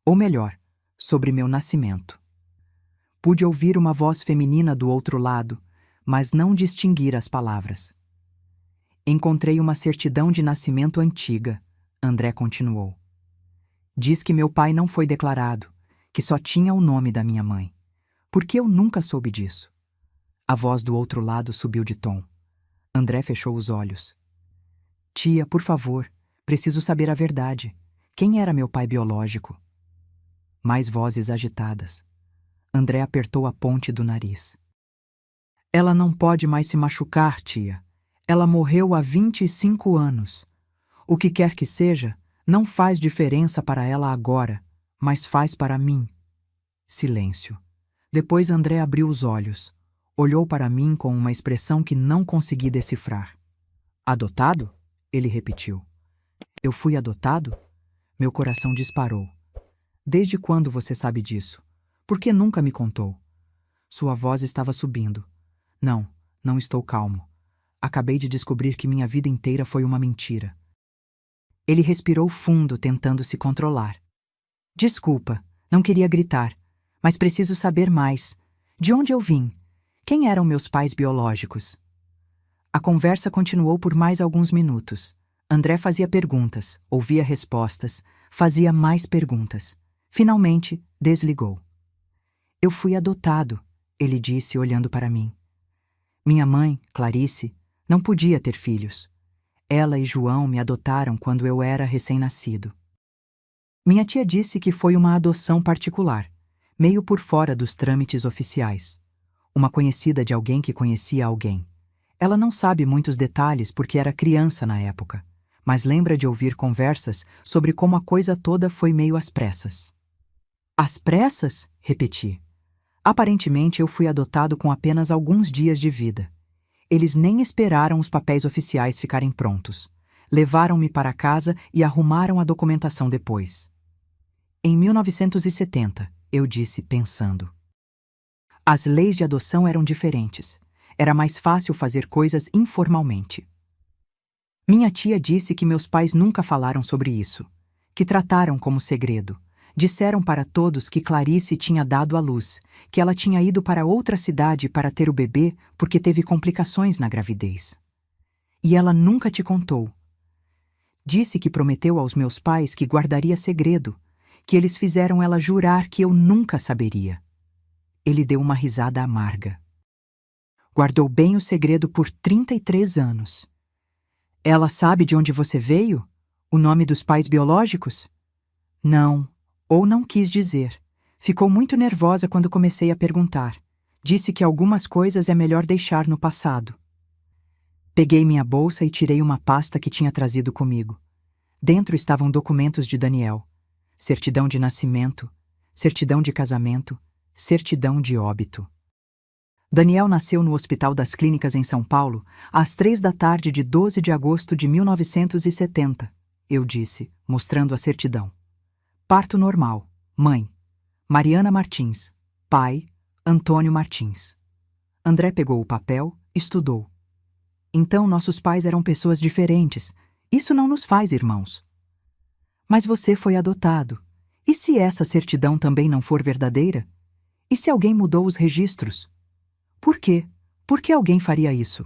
Ou melhor, sobre meu nascimento. Pude ouvir uma voz feminina do outro lado, mas não distinguir as palavras. Encontrei uma certidão de nascimento antiga, André continuou. Diz que meu pai não foi declarado, que só tinha o nome da minha mãe. Por que eu nunca soube disso? A voz do outro lado subiu de tom. André fechou os olhos. Tia, por favor, preciso saber a verdade. Quem era meu pai biológico? Mais vozes agitadas. André apertou a ponte do nariz. Ela não pode mais se machucar, tia. Ela morreu há 25 anos. O que quer que seja, Não faz diferença para ela agora, mas faz para mim. Silêncio. Depois André abriu os olhos. Olhou para mim com uma expressão que não consegui decifrar. Adotado? Ele repetiu. Eu fui adotado? Meu coração disparou. Desde quando você sabe disso? Por que nunca me contou? Sua voz estava subindo. Não, não estou calmo. Acabei de descobrir que minha vida inteira foi uma mentira. Ele respirou fundo, tentando se controlar. Desculpa, não queria gritar, mas preciso saber mais. De onde eu vim? Quem eram meus pais biológicos? A conversa continuou por mais alguns minutos. André fazia perguntas, ouvia respostas, fazia mais perguntas. Finalmente, desligou. Eu fui adotado, ele disse olhando para mim. Minha mãe, Clarice, não podia ter filhos. Ela e João me adotaram quando eu era recém-nascido. Minha tia disse que foi uma adoção particular, meio por fora dos trâmites oficiais. Uma conhecida de alguém que conhecia alguém. Ela não sabe muitos detalhes porque era criança na época, mas lembra de ouvir conversas sobre como a coisa toda foi meio às pressas. Às pressas? Repeti. Aparentemente eu fui adotado com apenas alguns dias de vida. Eles nem esperaram os papéis oficiais ficarem prontos. Levaram-me para casa e arrumaram a documentação depois. Em 1970, eu disse, pensando. As leis de adoção eram diferentes. Era mais fácil fazer coisas informalmente. Minha tia disse que meus pais nunca falaram sobre isso, que trataram como segredo. Disseram para todos que Clarice tinha dado à luz, que ela tinha ido para outra cidade para ter o bebê porque teve complicações na gravidez. E ela nunca te contou. Disse que prometeu aos meus pais que guardaria segredo, que eles fizeram ela jurar que eu nunca saberia. Ele deu uma risada amarga. Guardou bem o segredo por 33 anos. Ela sabe de onde você veio? O nome dos pais biológicos? Não, ou não quis dizer. Ficou muito nervosa quando comecei a perguntar. Disse que algumas coisas é melhor deixar no passado. Peguei minha bolsa e tirei uma pasta que tinha trazido comigo. Dentro estavam documentos de Daniel. Certidão de nascimento, certidão de casamento, certidão de óbito. Daniel nasceu no Hospital das Clínicas em São Paulo, às 3 da tarde de 12 de agosto de 1970, eu disse, mostrando a certidão. Parto normal. Mãe, Mariana Martins. Pai, Antônio Martins. André pegou o papel, estudou. Então nossos pais eram pessoas diferentes. Isso não nos faz irmãos. Mas você foi adotado. E se essa certidão também não for verdadeira? E se alguém mudou os registros? Por quê? Por que alguém faria isso?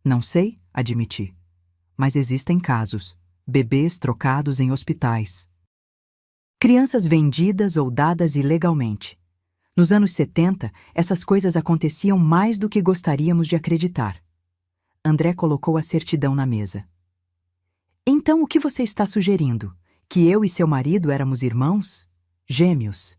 Não sei, admiti. Mas existem casos. Bebês trocados em hospitais. Crianças vendidas ou dadas ilegalmente. Nos anos 70, essas coisas aconteciam mais do que gostaríamos de acreditar. André colocou a certidão na mesa. Então o que você está sugerindo? Que eu e seu marido éramos irmãos? Gêmeos?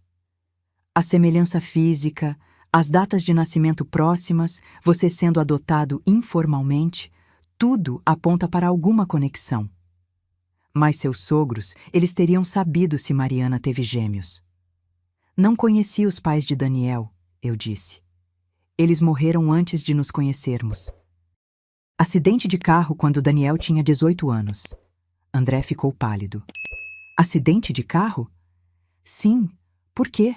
A semelhança física, as datas de nascimento próximas, você sendo adotado informalmente, tudo aponta para alguma conexão. Mas seus sogros, eles teriam sabido se Mariana teve gêmeos. Não conheci os pais de Daniel, eu disse. Eles morreram antes de nos conhecermos. Acidente de carro quando Daniel tinha 18 anos. André ficou pálido. Acidente de carro? Sim. Por quê?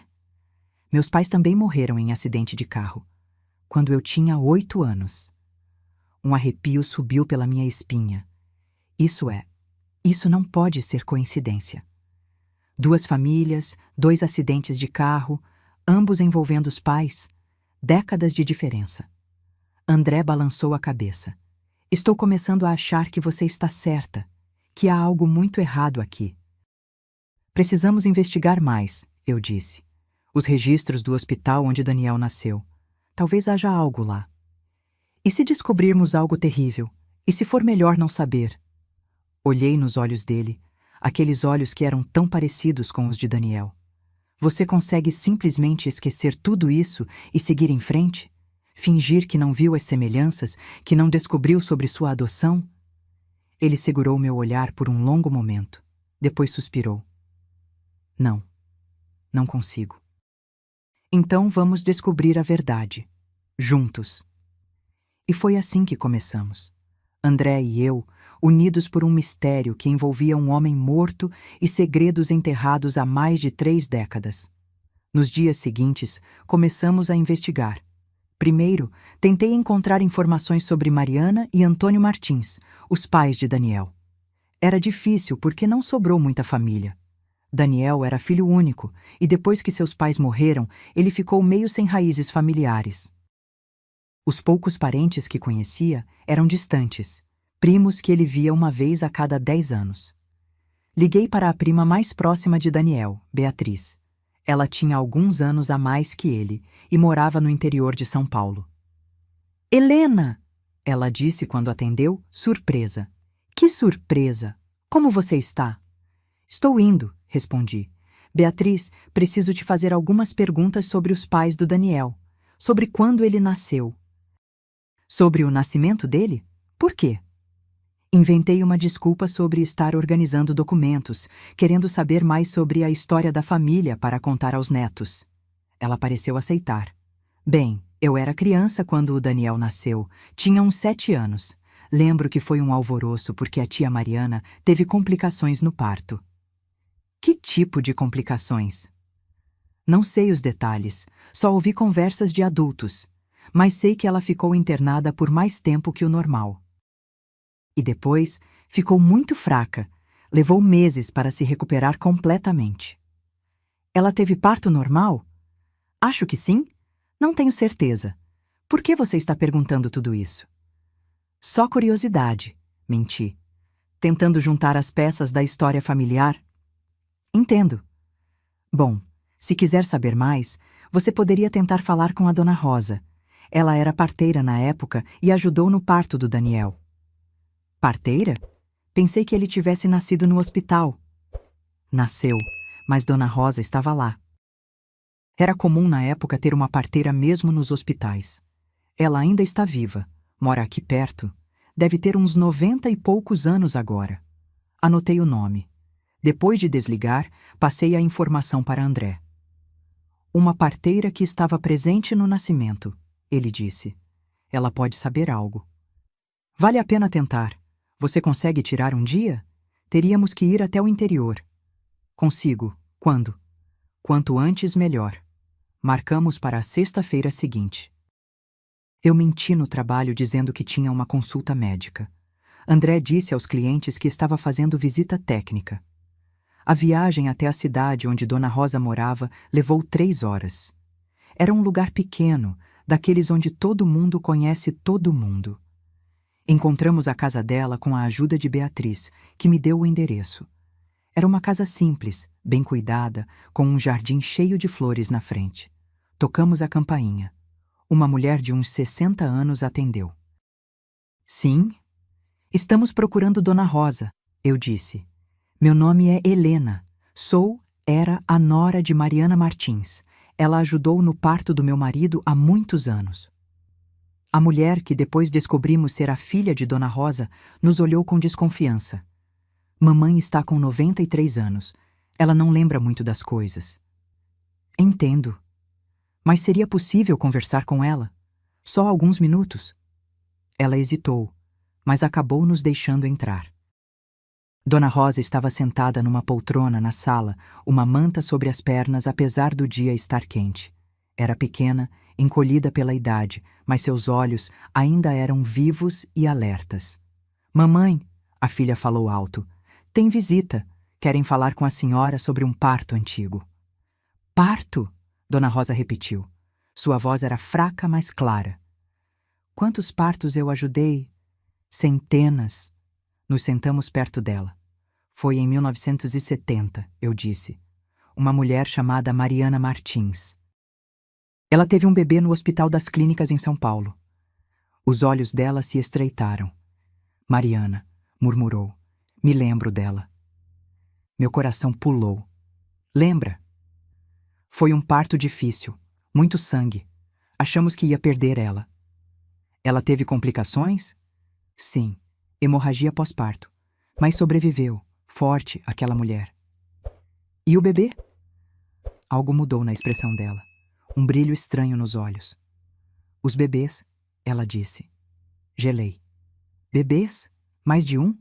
Meus pais também morreram em acidente de carro, quando eu tinha 8 anos. Um arrepio subiu pela minha espinha. Isso não pode ser coincidência. 2 famílias, 2 acidentes de carro, ambos envolvendo os pais, décadas de diferença. André balançou a cabeça. Estou começando a achar que você está certa, que há algo muito errado aqui. Precisamos investigar mais, eu disse. Os registros do hospital onde Daniel nasceu. Talvez haja algo lá. E se descobrirmos algo terrível? E se for melhor não saber? Olhei nos olhos dele, aqueles olhos que eram tão parecidos com os de Daniel. Você consegue simplesmente esquecer tudo isso e seguir em frente? Fingir que não viu as semelhanças, que não descobriu sobre sua adoção? Ele segurou meu olhar por um longo momento. Depois suspirou. Não, não consigo. Então vamos descobrir a verdade, juntos. E foi assim que começamos. André e eu, unidos por um mistério que envolvia um homem morto e segredos enterrados há mais de 3 décadas. Nos dias seguintes, começamos a investigar. Primeiro, tentei encontrar informações sobre Mariana e Antônio Martins, os pais de Daniel. Era difícil porque não sobrou muita família. Daniel era filho único e depois que seus pais morreram, ele ficou meio sem raízes familiares. Os poucos parentes que conhecia eram distantes, primos que ele via uma vez a cada 10 anos. Liguei para a prima mais próxima de Daniel, Beatriz. Ela tinha alguns anos a mais que ele e morava no interior de São Paulo. Helena! Ela disse quando atendeu, surpresa. Que surpresa! Como você está? Estou indo, respondi. Beatriz, preciso te fazer algumas perguntas sobre os pais do Daniel. Sobre quando ele nasceu. Sobre o nascimento dele? Por quê? Inventei uma desculpa sobre estar organizando documentos, querendo saber mais sobre a história da família para contar aos netos. Ela pareceu aceitar. Bem, eu era criança quando o Daniel nasceu. Tinha uns 7 anos. Lembro que foi um alvoroço porque a tia Mariana teve complicações no parto. Que tipo de complicações? Não sei os detalhes, só ouvi conversas de adultos, mas sei que ela ficou internada por mais tempo que o normal. E depois ficou muito fraca, levou meses para se recuperar completamente. Ela teve parto normal? Acho que sim. Não tenho certeza. Por que você está perguntando tudo isso? Só curiosidade, menti, tentando juntar as peças da história familiar. Entendo. Bom, se quiser saber mais, você poderia tentar falar com a Dona Rosa. Ela era parteira na época e ajudou no parto do Daniel. Parteira? Pensei que ele tivesse nascido no hospital. Nasceu, mas Dona Rosa estava lá. Era comum na época ter uma parteira mesmo nos hospitais. Ela ainda está viva, mora aqui perto. Deve ter uns 90 e poucos anos agora. Anotei o nome. Depois de desligar, passei a informação para André. Uma parteira que estava presente no nascimento, ele disse. Ela pode saber algo. Vale a pena tentar. Você consegue tirar um dia? Teríamos que ir até o interior. Consigo. Quando? Quanto antes, melhor. Marcamos para a sexta-feira seguinte. Eu menti no trabalho dizendo que tinha uma consulta médica. André disse aos clientes que estava fazendo visita técnica. A viagem até a cidade onde Dona Rosa morava levou 3 horas. Era um lugar pequeno, daqueles onde todo mundo conhece todo mundo. Encontramos a casa dela com a ajuda de Beatriz, que me deu o endereço. Era uma casa simples, bem cuidada, com um jardim cheio de flores na frente. Tocamos a campainha. Uma mulher de uns 60 anos atendeu. Sim? Estamos procurando Dona Rosa, eu disse. Meu nome é Helena. Era a nora de Mariana Martins. Ela ajudou no parto do meu marido há muitos anos. A mulher, que depois descobrimos ser a filha de Dona Rosa, nos olhou com desconfiança. Mamãe está com 93 anos. Ela não lembra muito das coisas. Entendo. Mas seria possível conversar com ela? Só alguns minutos? Ela hesitou, mas acabou nos deixando entrar. Dona Rosa estava sentada numa poltrona na sala, uma manta sobre as pernas apesar do dia estar quente. Era pequena, encolhida pela idade, mas seus olhos ainda eram vivos e alertas. Mamãe, a filha falou alto, tem visita. Querem falar com a senhora sobre um parto antigo. Parto? Dona Rosa repetiu. Sua voz era fraca, mas clara. Quantos partos eu ajudei? Centenas. Nos sentamos perto dela. Foi em 1970, eu disse. Uma mulher chamada Mariana Martins. Ela teve um bebê no Hospital das Clínicas em São Paulo. Os olhos dela se estreitaram. Mariana, murmurou. Me lembro dela. Meu coração pulou. Lembra? Foi um parto difícil, muito sangue. Achamos que ia perder ela. Ela teve complicações? Sim, hemorragia pós-parto. Mas sobreviveu. forte, aquela mulher. E o bebê? Algo mudou na expressão dela. Um brilho estranho nos olhos. Os bebês, ela disse. Gelei. Bebês? Mais de um?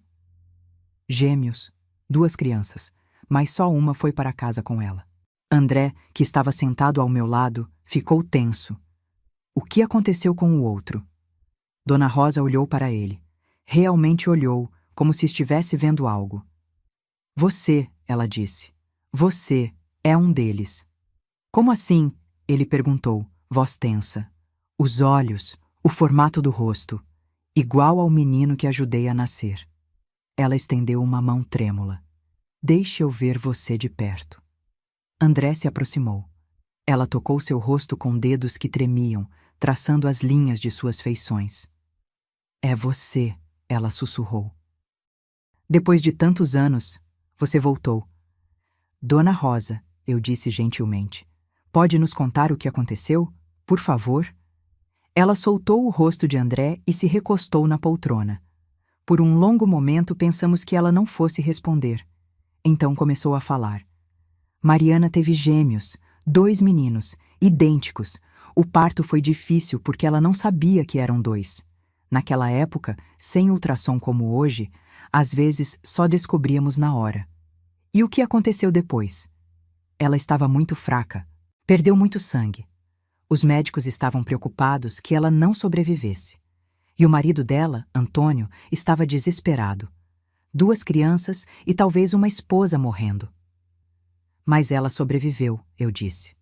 Gêmeos. 2 crianças, mas só uma foi para casa com ela. André, que estava sentado ao meu lado, ficou tenso. O que aconteceu com o outro? Dona Rosa olhou para ele. Realmente olhou, como se estivesse vendo algo. Você, ela disse. Você é um deles. Como assim? Ele perguntou, voz tensa. Os olhos, o formato do rosto, igual ao menino que ajudei a nascer. Ela estendeu uma mão trêmula. Deixe eu ver você de perto. André se aproximou. Ela tocou seu rosto com dedos que tremiam, traçando as linhas de suas feições. É você, ela sussurrou. Depois de tantos anos, você voltou. Dona Rosa, eu disse gentilmente, pode nos contar o que aconteceu? Por favor? Ela soltou o rosto de André e se recostou na poltrona. Por um longo momento pensamos que ela não fosse responder. Então começou a falar. Mariana teve gêmeos, 2 meninos, idênticos. O parto foi difícil porque ela não sabia que eram 2. Naquela época, sem ultrassom como hoje, às vezes só descobríamos na hora. E o que aconteceu depois? Ela estava muito fraca, perdeu muito sangue. Os médicos estavam preocupados que ela não sobrevivesse. E o marido dela, Antônio, estava desesperado. 2 crianças e talvez uma esposa morrendo. Mas ela sobreviveu, eu disse.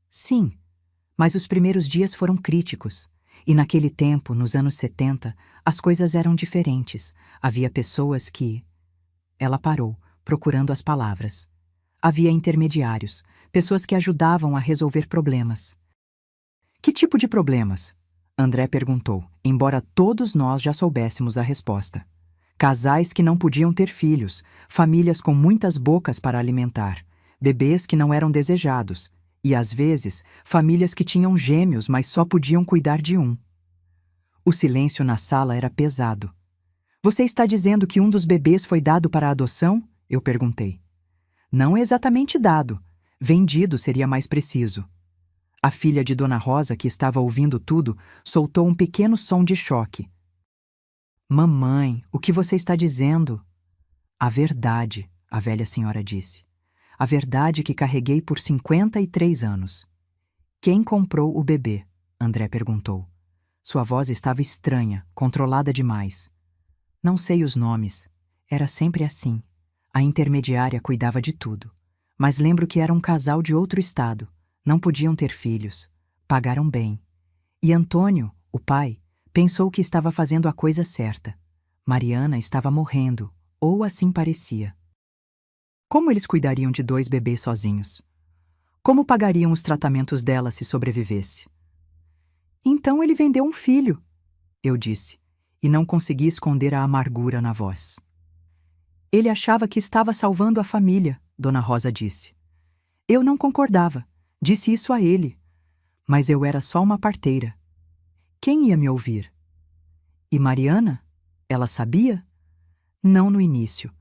Sim, mas os primeiros dias foram críticos. E naquele tempo, nos anos 70, as coisas eram diferentes. Havia pessoas que... Ela parou, procurando as palavras. Havia intermediários, pessoas que ajudavam a resolver problemas. Que tipo de problemas? André perguntou, embora todos nós já soubéssemos a resposta. Casais que não podiam ter filhos, famílias com muitas bocas para alimentar, bebês que não eram desejados, e às vezes, famílias que tinham gêmeos, mas só podiam cuidar de um. O silêncio na sala era pesado. Você está dizendo que um dos bebês foi dado para a adoção? Eu perguntei. Não exatamente dado. Vendido seria mais preciso. A filha de Dona Rosa, que estava ouvindo tudo, soltou um pequeno som de choque. Mamãe, o que você está dizendo? A verdade, a velha senhora disse. A verdade que carreguei por 53 anos. Quem comprou o bebê? André perguntou. Sua voz estava estranha, controlada demais. Não sei os nomes. Era sempre assim. A intermediária cuidava de tudo. Mas lembro que era um casal de outro estado. Não podiam ter filhos. Pagaram bem. E Antônio, o pai, pensou que estava fazendo a coisa certa. Mariana estava morrendo, ou assim parecia. Como eles cuidariam de 2 bebês sozinhos? Como pagariam os tratamentos dela se sobrevivesse? Então ele vendeu um filho, eu disse, e não consegui esconder a amargura na voz. Ele achava que estava salvando a família, Dona Rosa disse. Eu não concordava, disse isso a ele, mas eu era só uma parteira. Quem ia me ouvir? E Mariana? Ela sabia? Não no início.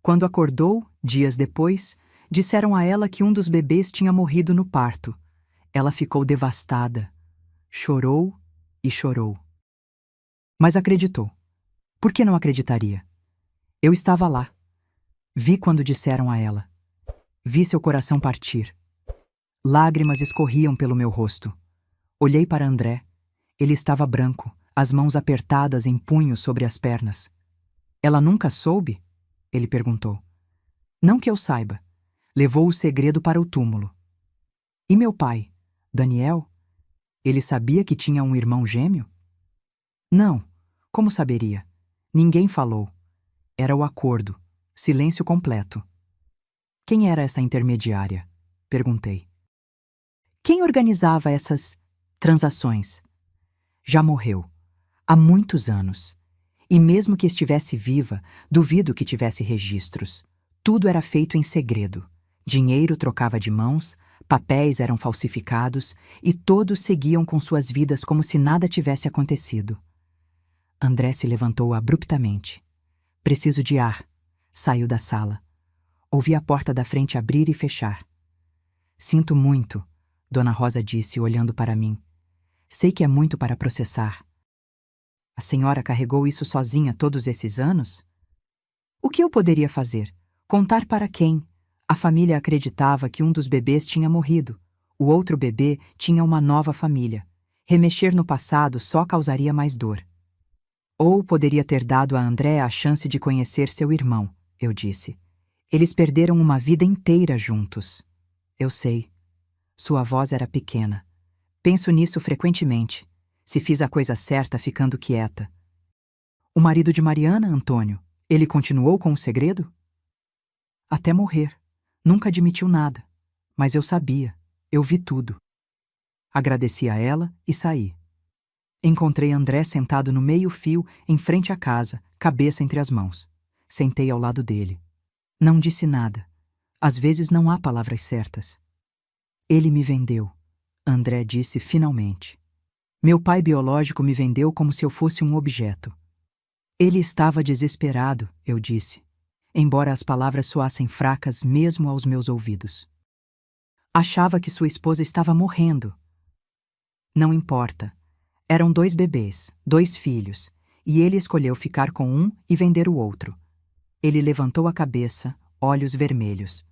Quando acordou, dias depois, disseram a ela que um dos bebês tinha morrido no parto. Ela ficou devastada. Chorou e chorou. Mas acreditou. Por que não acreditaria? Eu estava lá. Vi quando disseram a ela. Vi seu coração partir. Lágrimas escorriam pelo meu rosto. Olhei para André. Ele estava branco, as mãos apertadas em punhos sobre as pernas. Ela nunca soube? Ele perguntou. Não que eu saiba. Levou o segredo para o túmulo. E meu pai, Daniel? Ele sabia que tinha um irmão gêmeo? Não. Como saberia? Ninguém falou. Era o acordo. Silêncio completo. Quem era essa intermediária? Perguntei. Quem organizava essas transações? Já morreu. Há muitos anos. E mesmo que estivesse viva, duvido que tivesse registros. Tudo era feito em segredo. Dinheiro trocava de mãos, papéis eram falsificados e todos seguiam com suas vidas como se nada tivesse acontecido. André se levantou abruptamente. Preciso de ar. Saiu da sala. Ouvi a porta da frente abrir e fechar. Sinto muito, Dona Rosa disse, olhando para mim. Sei que é muito para processar. A senhora carregou isso sozinha todos esses anos? O que eu poderia fazer? Contar para quem? A família acreditava que um dos bebês tinha morrido. O outro bebê tinha uma nova família. Remexer no passado só causaria mais dor. Ou poderia ter dado a André a chance de conhecer seu irmão, eu disse. Eles perderam uma vida inteira juntos. Eu sei. Sua voz era pequena. Penso nisso frequentemente. Se fiz a coisa certa ficando quieta. O marido de Mariana, Antônio, ele continuou com o segredo? Até morrer. Nunca admitiu nada. Mas eu sabia. Eu vi tudo. Agradeci a ela e saí. Encontrei André sentado no meio-fio, em frente à casa, cabeça entre as mãos. Sentei ao lado dele. Não disse nada. Às vezes não há palavras certas. Ele me vendeu, André disse finalmente. Meu pai biológico me vendeu como se eu fosse um objeto. Ele estava desesperado, eu disse, embora as palavras soassem fracas mesmo aos meus ouvidos. Achava que sua esposa estava morrendo. Não importa. Eram 2 bebês, 2 filhos, e ele escolheu ficar com um e vender o outro. Ele levantou a cabeça, olhos vermelhos.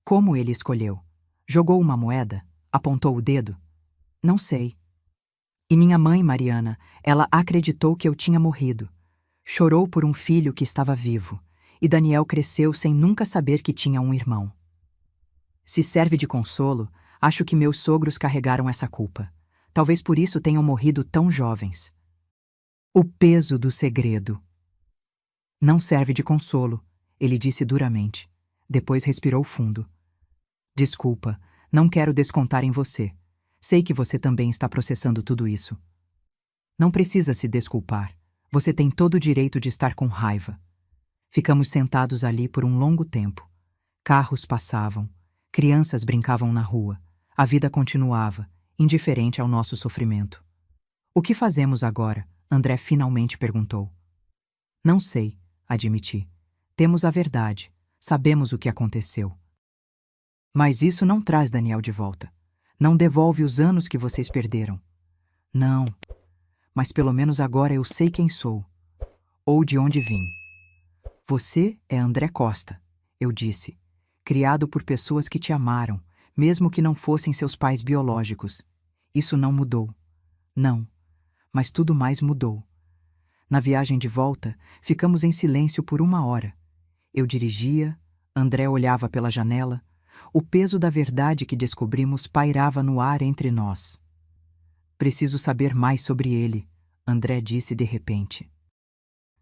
Como ele escolheu? Jogou uma moeda? Apontou o dedo? Não sei. E minha mãe, Mariana, ela acreditou que eu tinha morrido. Chorou por um filho que estava vivo, e Daniel cresceu sem nunca saber que tinha um irmão. Se serve de consolo, acho que meus sogros carregaram essa culpa. Talvez por isso tenham morrido tão jovens. O peso do segredo. Não serve de consolo, ele disse duramente. Depois respirou fundo. Desculpa, não quero descontar em você. Sei que você também está processando tudo isso. Não precisa se desculpar. Você tem todo o direito de estar com raiva. Ficamos sentados ali por um longo tempo. Carros passavam. Crianças brincavam na rua. A vida continuava, indiferente ao nosso sofrimento. O que fazemos agora? André finalmente perguntou. Não sei, admiti. Temos a verdade. Sabemos o que aconteceu. Mas isso não traz Daniel de volta. Não devolve os anos que vocês perderam. Não. Mas pelo menos agora eu sei quem sou. Ou de onde vim. Você é André Costa, eu disse. Criado por pessoas que te amaram, mesmo que não fossem seus pais biológicos. Isso não mudou. Não. Mas tudo mais mudou. Na viagem de volta, ficamos em silêncio por 1 hora. Eu dirigia, André olhava pela janela. O peso da verdade que descobrimos pairava no ar entre nós. Preciso saber mais sobre ele, André disse de repente.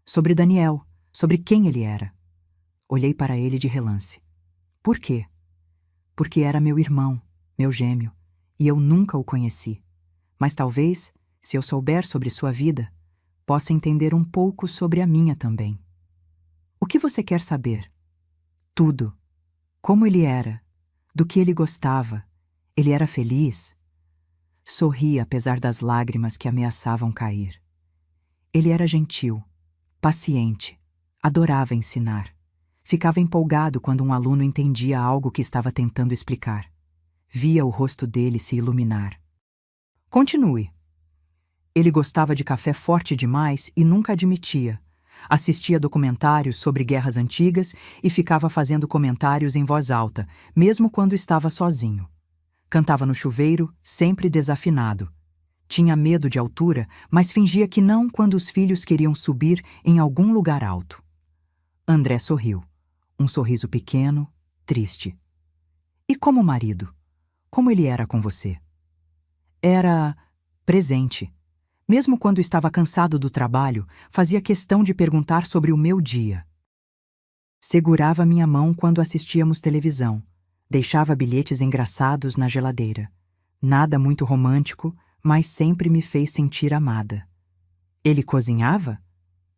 Sobre Daniel, sobre quem ele era. Olhei para ele de relance. Por quê? Porque era meu irmão, meu gêmeo, e eu nunca o conheci. Mas talvez, se eu souber sobre sua vida, possa entender um pouco sobre a minha também. O que você quer saber? Tudo. Como ele era, do que ele gostava. Ele era feliz? Sorri apesar das lágrimas que ameaçavam cair. Ele era gentil, paciente, adorava ensinar. Ficava empolgado quando um aluno entendia algo que estava tentando explicar. Via o rosto dele se iluminar. Continue. Ele gostava de café forte demais e nunca admitia. Assistia documentários sobre guerras antigas e ficava fazendo comentários em voz alta, mesmo quando estava sozinho. Cantava no chuveiro, sempre desafinado. Tinha medo de altura, mas fingia que não quando os filhos queriam subir em algum lugar alto. André sorriu. Um sorriso pequeno, triste. E como marido? Como ele era com você? Era presente. Mesmo quando estava cansado do trabalho, fazia questão de perguntar sobre o meu dia. Segurava minha mão quando assistíamos televisão. Deixava bilhetes engraçados na geladeira. Nada muito romântico, mas sempre me fez sentir amada. Ele cozinhava?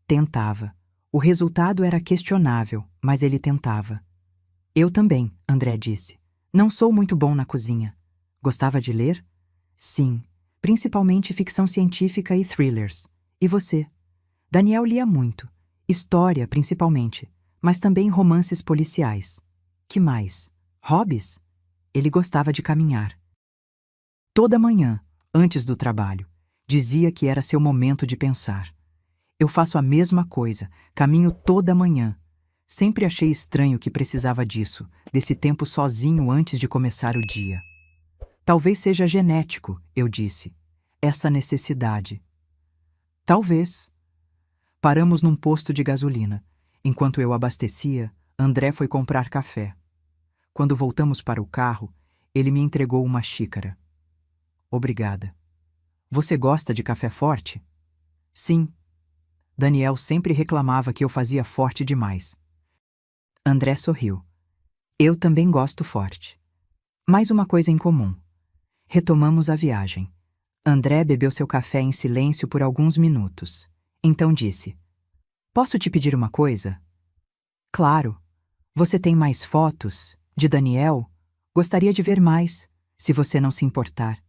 Tentava. O resultado era questionável, mas ele tentava. Eu também, André disse. Não sou muito bom na cozinha. Gostava de ler? Sim, principalmente ficção científica e thrillers. E você? Daniel lia muito. História, principalmente. mas também romances policiais. Que mais? Hobbies? Ele gostava de caminhar. Toda manhã, antes do trabalho, dizia que era seu momento de pensar. Eu faço a mesma coisa, caminho toda manhã. Sempre achei estranho que precisava disso, desse tempo sozinho antes de começar o dia. Talvez seja genético, eu disse. Essa necessidade. Talvez. Paramos num posto de gasolina. Enquanto eu abastecia, André foi comprar café. Quando voltamos para o carro, ele me entregou uma xícara. Obrigada. Você gosta de café forte? Sim. Daniel sempre reclamava que eu fazia forte demais. André sorriu. Eu também gosto forte. Mais uma coisa em comum. Retomamos a viagem. André bebeu seu café em silêncio por alguns minutos. Então disse: Posso te pedir uma coisa? Claro. Você tem mais fotos de Daniel? Gostaria de ver mais, se você não se importar.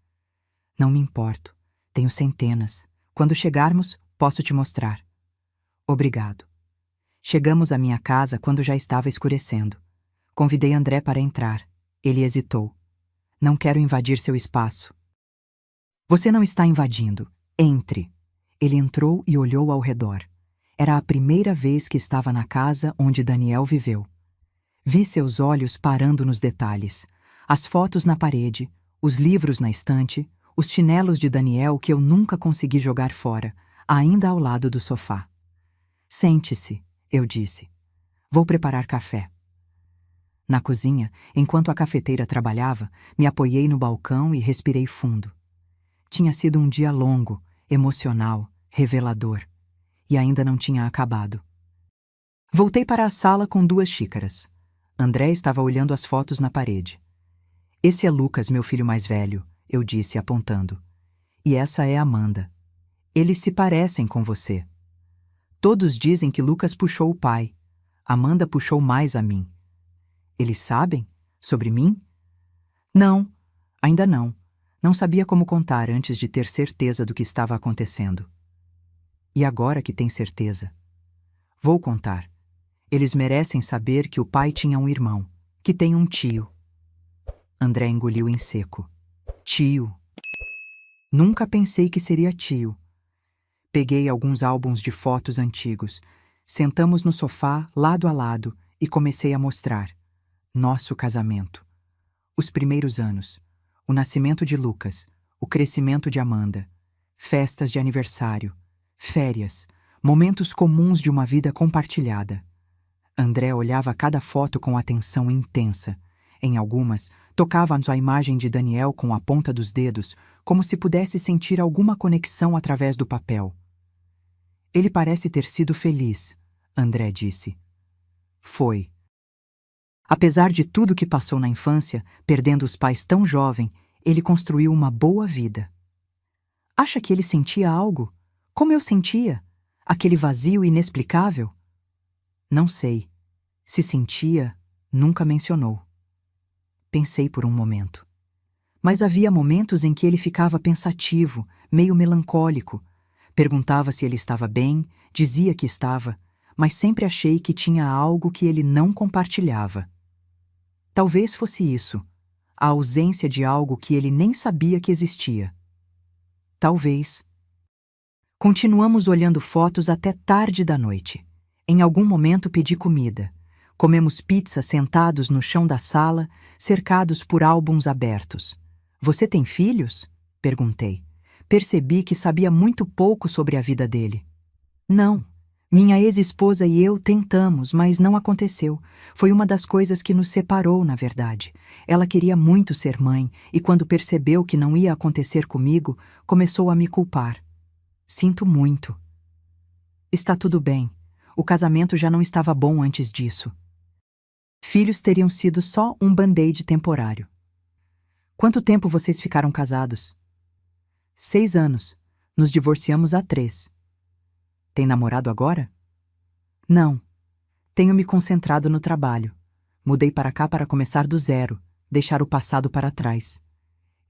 Não me importo. Tenho centenas. Quando chegarmos, posso te mostrar. Obrigado. Chegamos à minha casa quando já estava escurecendo. Convidei André para entrar. Ele hesitou. Não quero invadir seu espaço. Você não está invadindo. Entre. Ele entrou e olhou ao redor. Era a primeira vez que estava na casa onde Daniel viveu. Vi seus olhos parando nos detalhes. As fotos na parede, os livros na estante, os chinelos de Daniel que eu nunca consegui jogar fora, ainda ao lado do sofá. Sente-se, eu disse. Vou preparar café. Na cozinha, enquanto a cafeteira trabalhava, me apoiei no balcão e respirei fundo. Tinha sido um dia longo, emocional, revelador. E ainda não tinha acabado. Voltei para a sala com 2 xícaras. André estava olhando as fotos na parede. Esse é Lucas, meu filho mais velho, eu disse, apontando. E essa é Amanda. Eles se parecem com você. Todos dizem que Lucas puxou o pai. Amanda puxou mais a mim. Eles sabem? Sobre mim? Não, ainda não. Não sabia como contar antes de ter certeza do que estava acontecendo. E agora que tem certeza? Vou contar. Eles merecem saber que o pai tinha um irmão, que tem um tio. André engoliu em seco. Tio. Nunca pensei que seria tio. Peguei alguns álbuns de fotos antigos. Sentamos no sofá, lado a lado, e comecei a mostrar. Nosso casamento. Os primeiros anos. O nascimento de Lucas. O crescimento de Amanda. Festas de aniversário. Férias. Momentos comuns de uma vida compartilhada. André olhava cada foto com atenção intensa. Em algumas, tocava-nos a imagem de Daniel com a ponta dos dedos, como se pudesse sentir alguma conexão através do papel. Ele parece ter sido feliz, André disse. Foi. Apesar de tudo que passou na infância, perdendo os pais tão jovem, ele construiu uma boa vida. Acha que ele sentia algo? Como eu sentia? Aquele vazio inexplicável? Não sei. Se sentia, nunca mencionou. Pensei por um momento. Mas havia momentos em que ele ficava pensativo, meio melancólico. Perguntava se ele estava bem, dizia que estava, mas sempre achei que tinha algo que ele não compartilhava. Talvez fosse isso, a ausência de algo que ele nem sabia que existia. Talvez. Continuamos olhando fotos até tarde da noite. Em algum momento pedi comida. Comemos pizza sentados no chão da sala, cercados por álbuns abertos. Você tem filhos? Perguntei. Percebi que sabia muito pouco sobre a vida dele. Não. Minha ex-esposa e eu tentamos, mas não aconteceu. Foi uma das coisas que nos separou, na verdade. Ela queria muito ser mãe e, quando percebeu que não ia acontecer comigo, começou a me culpar. Sinto muito. Está tudo bem. O casamento já não estava bom antes disso. Filhos teriam sido só um band-aid temporário. Quanto tempo vocês ficaram casados? 6 anos. Nos divorciamos há 3. Tem namorado agora? Não. Tenho me concentrado no trabalho. Mudei para cá para começar do zero, deixar o passado para trás.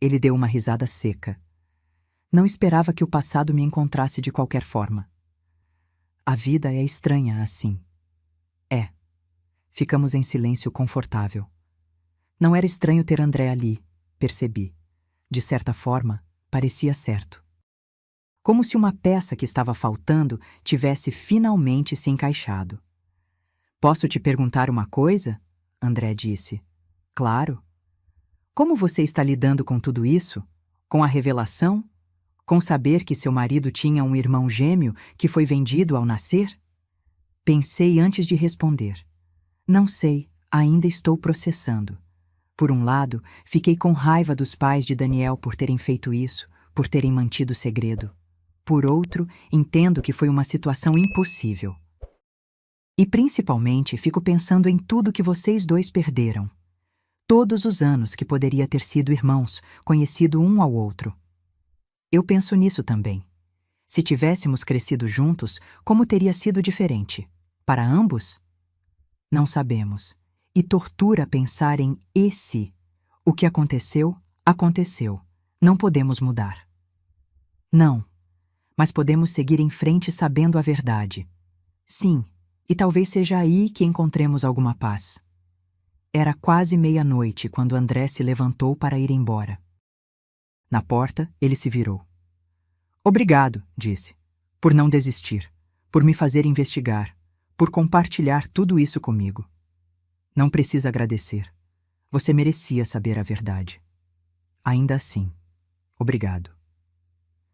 Ele deu uma risada seca. Não esperava que o passado me encontrasse de qualquer forma. A vida é estranha assim. É. Ficamos em silêncio confortável. Não era estranho ter André ali, percebi. De certa forma, parecia certo. Como se uma peça que estava faltando tivesse finalmente se encaixado. Posso te perguntar uma coisa? André disse. Claro. Como você está lidando com tudo isso? Com a revelação? Com saber que seu marido tinha um irmão gêmeo que foi vendido ao nascer? Pensei antes de responder. Não sei, ainda estou processando. Por um lado, fiquei com raiva dos pais de Daniel por terem feito isso, por terem mantido o segredo. Por outro, entendo que foi uma situação impossível. E principalmente fico pensando em tudo que vocês dois perderam. Todos os anos que poderia ter sido irmãos, conhecido um ao outro. Eu penso nisso também. Se tivéssemos crescido juntos, como teria sido diferente? Para ambos? Não sabemos. E tortura pensar em "e se". O que aconteceu, aconteceu. Não podemos mudar. Não. Mas podemos seguir em frente sabendo a verdade. Sim, e talvez seja aí que encontremos alguma paz. Era quase meia-noite quando André se levantou para ir embora. Na porta, ele se virou. Obrigado, disse, por não desistir, por me fazer investigar, por compartilhar tudo isso comigo. Não precisa agradecer. Você merecia saber a verdade. Ainda assim, obrigado.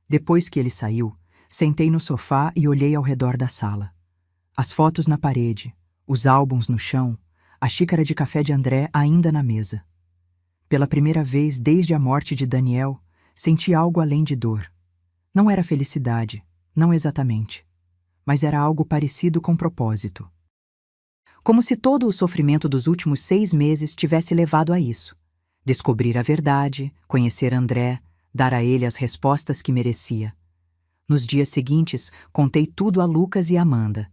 Depois que ele saiu, sentei no sofá e olhei ao redor da sala. As fotos na parede, os álbuns no chão, a xícara de café de André ainda na mesa. Pela primeira vez desde a morte de Daniel, senti algo além de dor. Não era felicidade, não exatamente, mas era algo parecido com propósito. Como se todo o sofrimento dos últimos 6 meses tivesse levado a isso. Descobrir a verdade, conhecer André, dar a ele as respostas que merecia. Nos dias seguintes, contei tudo a Lucas e Amanda.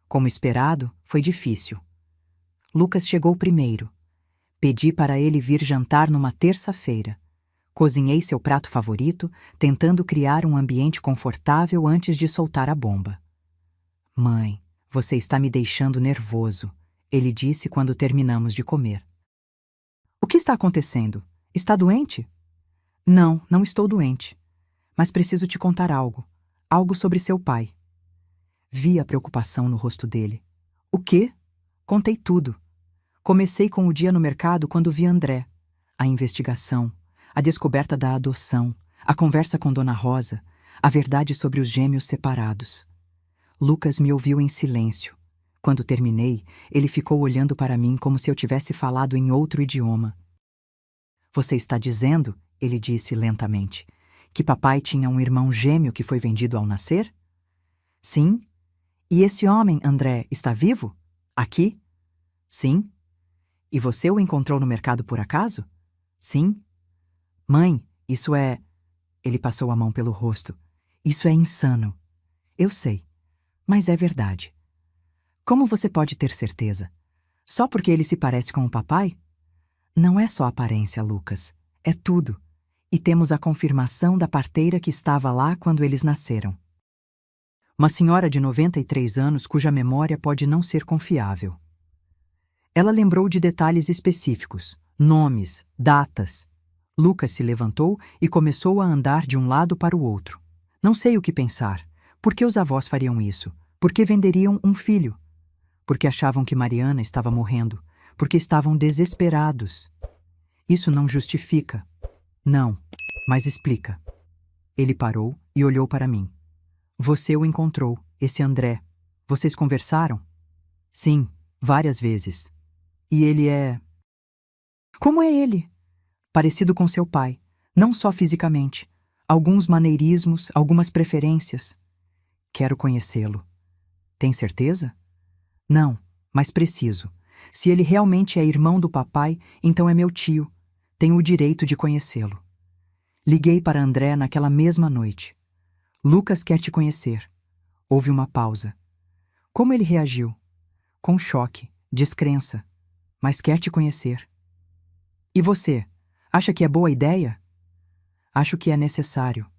Como esperado, foi difícil. Lucas chegou primeiro. Pedi para ele vir jantar numa terça-feira. Cozinhei seu prato favorito, tentando criar um ambiente confortável antes de soltar a bomba. Mãe, você está me deixando nervoso, ele disse quando terminamos de comer. O que está acontecendo? Está doente? Não, não estou doente. Mas preciso te contar algo. Algo sobre seu pai. Vi a preocupação no rosto dele. O quê? Contei tudo. Comecei com o dia no mercado quando vi André. A investigação, a descoberta da adoção, a conversa com Dona Rosa, a verdade sobre os gêmeos separados. Lucas me ouviu em silêncio. Quando terminei, ele ficou olhando para mim como se eu tivesse falado em outro idioma. Você está dizendo, ele disse lentamente, que papai tinha um irmão gêmeo que foi vendido ao nascer? Sim. E esse homem, André, está vivo? Aqui? Sim. E você o encontrou no mercado por acaso? Sim. Mãe, isso é... Ele passou a mão pelo rosto. Isso é insano. Eu sei, mas é verdade. Como você pode ter certeza? Só porque ele se parece com o papai? Não é só aparência, Lucas. É tudo. E temos a confirmação da parteira que estava lá quando eles nasceram. Uma senhora de 93 anos cuja memória pode não ser confiável. Ela lembrou de detalhes específicos, nomes, datas. Lucas se levantou e começou a andar de um lado para o outro. Não sei o que pensar. Por que os avós fariam isso? Por que venderiam um filho? Porque achavam que Mariana estava morrendo. Porque estavam desesperados. Isso não justifica. Não, mas explica. Ele parou e olhou para mim. Você o encontrou, esse André. Vocês conversaram? Sim, várias vezes. E ele é... Como é ele? Parecido com seu pai, não só fisicamente. Alguns maneirismos, algumas preferências. Quero conhecê-lo. Tem certeza? Não, mas preciso. Se ele realmente é irmão do papai, então é meu tio. Tenho o direito de conhecê-lo. Liguei para André naquela mesma noite. Lucas quer te conhecer. Houve uma pausa. Como ele reagiu? Com choque, descrença, mas quer te conhecer. E você? Acha que é boa ideia? Acho que é necessário.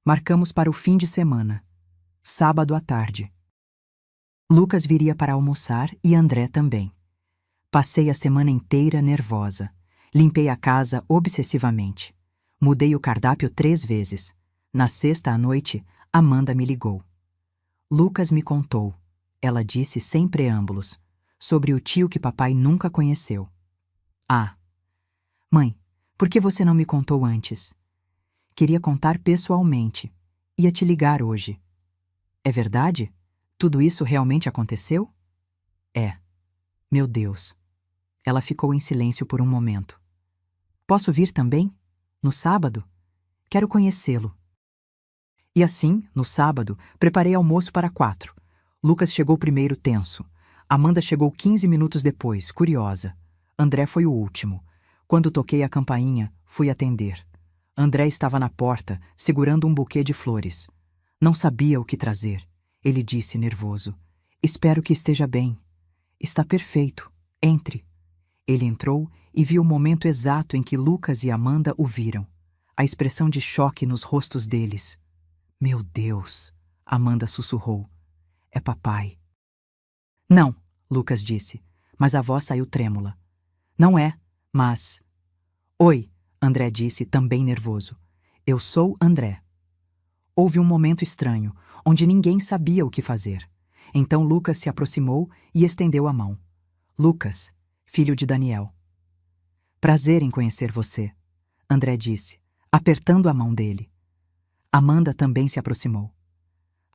Marcamos para o fim de semana. Sábado à tarde. Lucas viria para almoçar e André também. Passei a semana inteira nervosa. Limpei a casa obsessivamente. Mudei o cardápio 3 vezes. Na sexta à noite, Amanda me ligou. Lucas me contou, ela disse sem preâmbulos, sobre o tio que papai nunca conheceu. Ah, mãe, por que você não me contou antes? Queria contar pessoalmente. Ia te ligar hoje. É verdade? Tudo isso realmente aconteceu? É. Meu Deus. Ela ficou em silêncio por um momento. Posso vir também? No sábado? Quero conhecê-lo. E assim, no sábado, preparei almoço para 4. Lucas chegou primeiro tenso. Amanda chegou 15 minutos depois, curiosa. André foi o último. Quando toquei a campainha, fui atender. André estava na porta, segurando um buquê de flores. Não sabia o que trazer. Ele disse, nervoso. Espero que esteja bem. Está perfeito. Entre. Ele entrou e viu o momento exato em que Lucas e Amanda o viram. A expressão de choque nos rostos deles. Meu Deus, Amanda sussurrou. É papai. Não, Lucas disse, mas a voz saiu trêmula. Não é, mas... Oi, André disse, também nervoso. Eu sou André. Houve um momento estranho, onde ninguém sabia o que fazer. Então Lucas se aproximou e estendeu a mão. Lucas, filho de Daniel. Prazer em conhecer você, André disse, apertando a mão dele. Amanda também se aproximou.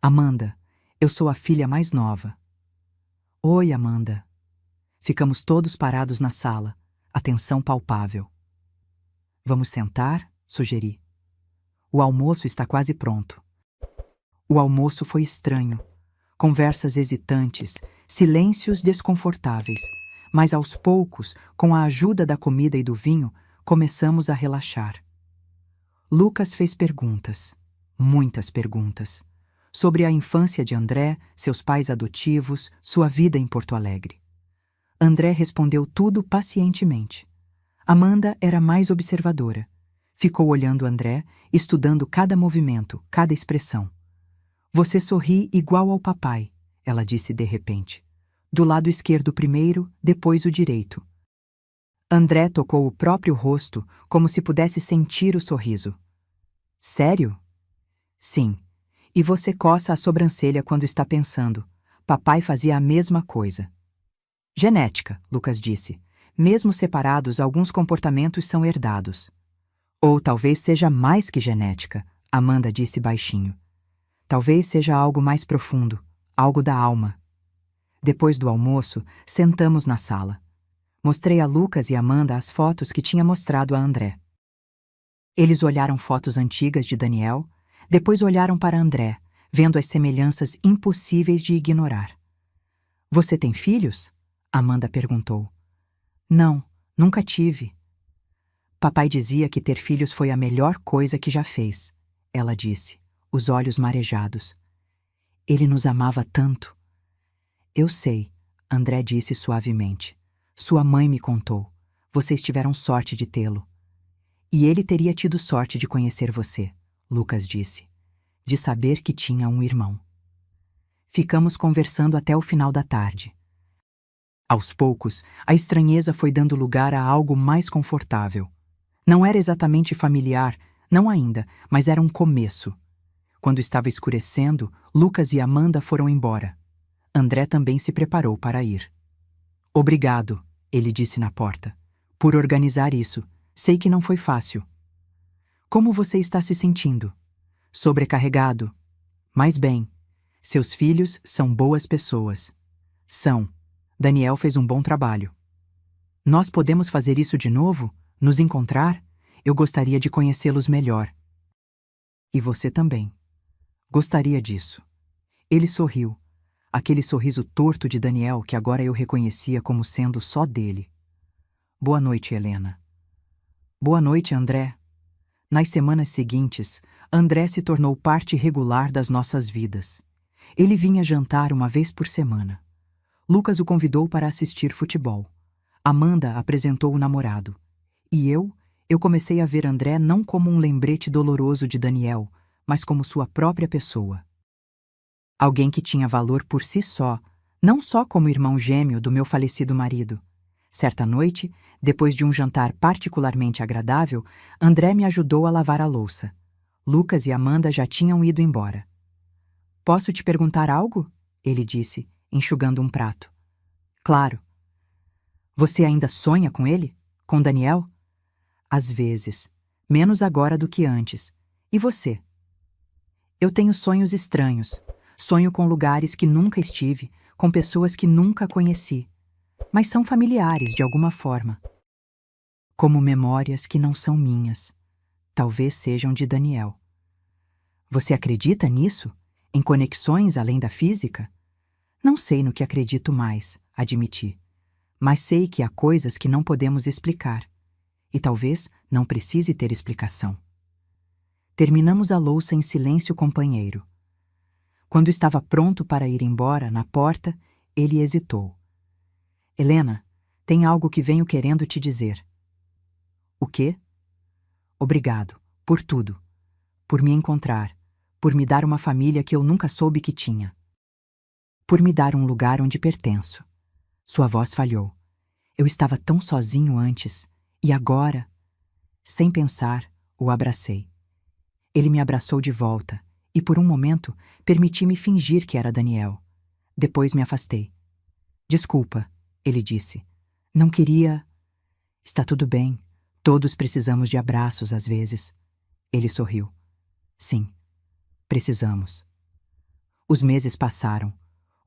Amanda, eu sou a filha mais nova. Oi, Amanda. Ficamos todos parados na sala, a tensão palpável. Vamos sentar? Sugeri. O almoço está quase pronto. O almoço foi estranho. Conversas hesitantes, silêncios desconfortáveis. Mas aos poucos, com a ajuda da comida e do vinho, começamos a relaxar. Lucas fez perguntas, muitas perguntas, sobre a infância de André, seus pais adotivos, sua vida em Porto Alegre. André respondeu tudo pacientemente. Amanda era mais observadora. Ficou olhando André, estudando cada movimento, cada expressão. Você sorri igual ao papai, ela disse de repente. Do lado esquerdo primeiro, depois o direito. André tocou o próprio rosto, como se pudesse sentir o sorriso. Sério? Sim. E você coça a sobrancelha quando está pensando. Papai fazia a mesma coisa. Genética, Lucas disse. Mesmo separados, alguns comportamentos são herdados. Ou talvez seja mais que genética, Amanda disse baixinho. Talvez seja algo mais profundo, algo da alma. Depois do almoço, sentamos na sala. Mostrei a Lucas e Amanda as fotos que tinha mostrado a André. Eles olharam fotos antigas de Daniel, depois olharam para André, vendo as semelhanças impossíveis de ignorar. Você tem filhos? Amanda perguntou. Não, nunca tive. Papai dizia que ter filhos foi a melhor coisa que já fez, ela disse, os olhos marejados. Ele nos amava tanto. Eu sei, André disse suavemente. Sua mãe me contou. Vocês tiveram sorte de tê-lo. E ele teria tido sorte de conhecer você, Lucas disse, de saber que tinha um irmão. Ficamos conversando até o final da tarde. Aos poucos, a estranheza foi dando lugar a algo mais confortável. Não era exatamente familiar, não ainda, mas era um começo. Quando estava escurecendo, Lucas e Amanda foram embora. André também se preparou para ir. Obrigado, ele disse na porta, por organizar isso. Sei que não foi fácil. Como você está se sentindo? Sobrecarregado? Mas bem, seus filhos são boas pessoas. São. Daniel fez um bom trabalho. Nós podemos fazer isso de novo? Nos encontrar? Eu gostaria de conhecê-los melhor. E você também. Gostaria disso. Ele sorriu. Aquele sorriso torto de Daniel que agora eu reconhecia como sendo só dele. Boa noite, Helena. Boa noite, André. Nas semanas seguintes, André se tornou parte regular das nossas vidas. Ele vinha jantar uma vez por semana. Lucas o convidou para assistir futebol. Amanda apresentou o namorado. E eu comecei a ver André não como um lembrete doloroso de Daniel, mas como sua própria pessoa. Alguém que tinha valor por si só, não só como irmão gêmeo do meu falecido marido. Certa noite, depois de um jantar particularmente agradável, André me ajudou a lavar a louça. Lucas e Amanda já tinham ido embora. Posso te perguntar algo? Ele disse, enxugando um prato. Claro. Você ainda sonha com ele? Com Daniel? Às vezes. Menos agora do que antes. E você? Eu tenho sonhos estranhos. Sonho com lugares que nunca estive, com pessoas que nunca conheci. Mas são familiares de alguma forma. Como memórias que não são minhas. Talvez sejam de Daniel. Você acredita nisso? Em conexões além da física? Não sei no que acredito mais, admiti. Mas sei que há coisas que não podemos explicar. E talvez não precise ter explicação. Terminamos a louça em silêncio companheiro. Quando estava pronto para ir embora, na porta, ele hesitou. Helena, tem algo que venho querendo te dizer. O quê? Obrigado, por tudo. Por me encontrar, por me dar uma família que eu nunca soube que tinha. Por me dar um lugar onde pertenço. Sua voz falhou. Eu estava tão sozinho antes, e agora, sem pensar, o abracei. Ele me abraçou de volta, e por um momento permiti-me fingir que era Daniel. Depois me afastei. Desculpa, ele disse. Não queria... Está tudo bem. Todos precisamos de abraços às vezes. Ele sorriu. Sim, precisamos. Os meses passaram.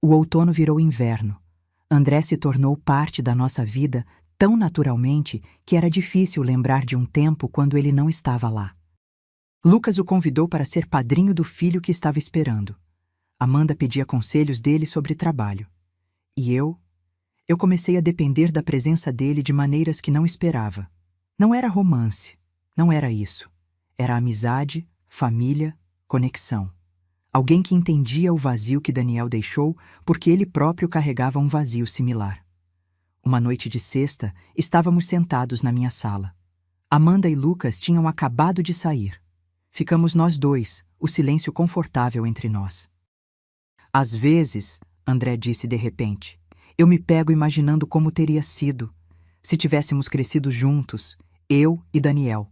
O outono virou inverno. André se tornou parte da nossa vida tão naturalmente que era difícil lembrar de um tempo quando ele não estava lá. Lucas o convidou para ser padrinho do filho que estava esperando. Amanda pedia conselhos dele sobre trabalho. E eu comecei a depender da presença dele de maneiras que não esperava. Não era romance, não era isso. Era amizade, família, conexão. Alguém que entendia o vazio que Daniel deixou porque ele próprio carregava um vazio similar. Uma noite de sexta, estávamos sentados na minha sala. Amanda e Lucas tinham acabado de sair. Ficamos nós dois, o silêncio confortável entre nós. Às vezes, André disse de repente, eu me pego imaginando como teria sido, se tivéssemos crescido juntos, eu e Daniel.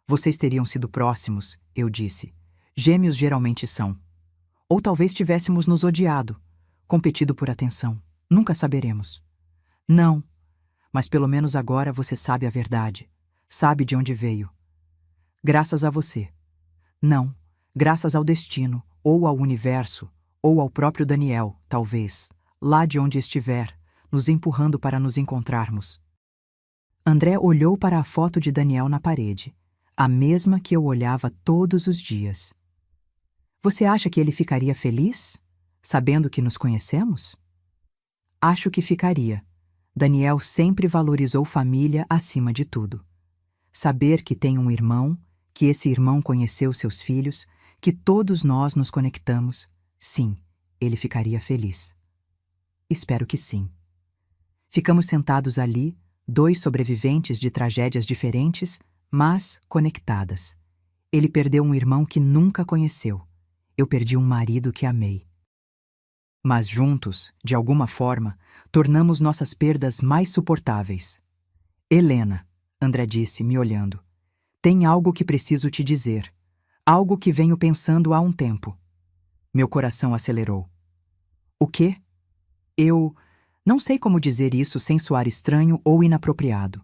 Vocês teriam sido próximos, eu disse. Gêmeos geralmente são. Ou talvez tivéssemos nos odiado, competido por atenção. Nunca saberemos. Não, mas pelo menos agora você sabe a verdade. Sabe de onde veio. Graças a você. Não, graças ao destino, ou ao universo, ou ao próprio Daniel, talvez, lá de onde estiver, nos empurrando para nos encontrarmos. André olhou para a foto de Daniel na parede, a mesma que eu olhava todos os dias. Você acha que ele ficaria feliz, sabendo que nos conhecemos? Acho que ficaria. Daniel sempre valorizou família acima de tudo. Saber que tem um irmão, que esse irmão conheceu seus filhos, que todos nós nos conectamos, sim, ele ficaria feliz. Espero que sim. Ficamos sentados ali, dois sobreviventes de tragédias diferentes, mas conectadas. Ele perdeu um irmão que nunca conheceu. Eu perdi um marido que amei. Mas juntos, de alguma forma, tornamos nossas perdas mais suportáveis. Helena, André disse, me olhando, tem algo que preciso te dizer. Algo que venho pensando há um tempo. Meu coração acelerou. O quê? Eu não sei como dizer isso sem soar estranho ou inapropriado.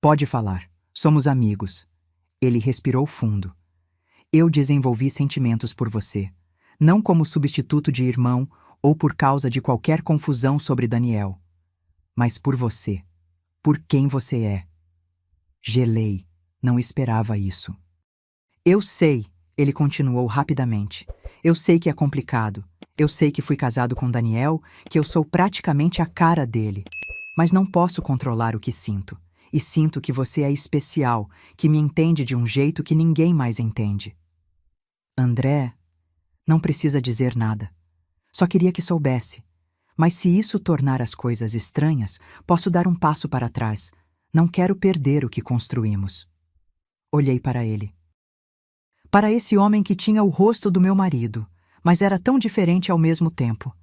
Pode falar, somos amigos. Ele respirou fundo. Eu desenvolvi sentimentos por você, não como substituto de irmão ou por causa de qualquer confusão sobre Daniel, mas por você, por quem você é. Gelei, não esperava isso. Eu sei, ele continuou rapidamente. Eu sei que é complicado. Eu sei que fui casado com Daniel, que eu sou praticamente a cara dele. Mas não posso controlar o que sinto. E sinto que você é especial, que me entende de um jeito que ninguém mais entende. André, não precisa dizer nada. Só queria que soubesse. Mas se isso tornar as coisas estranhas, posso dar um passo para trás. Não quero perder o que construímos. Olhei para ele. Para esse homem que tinha o rosto do meu marido, mas era tão diferente ao mesmo tempo.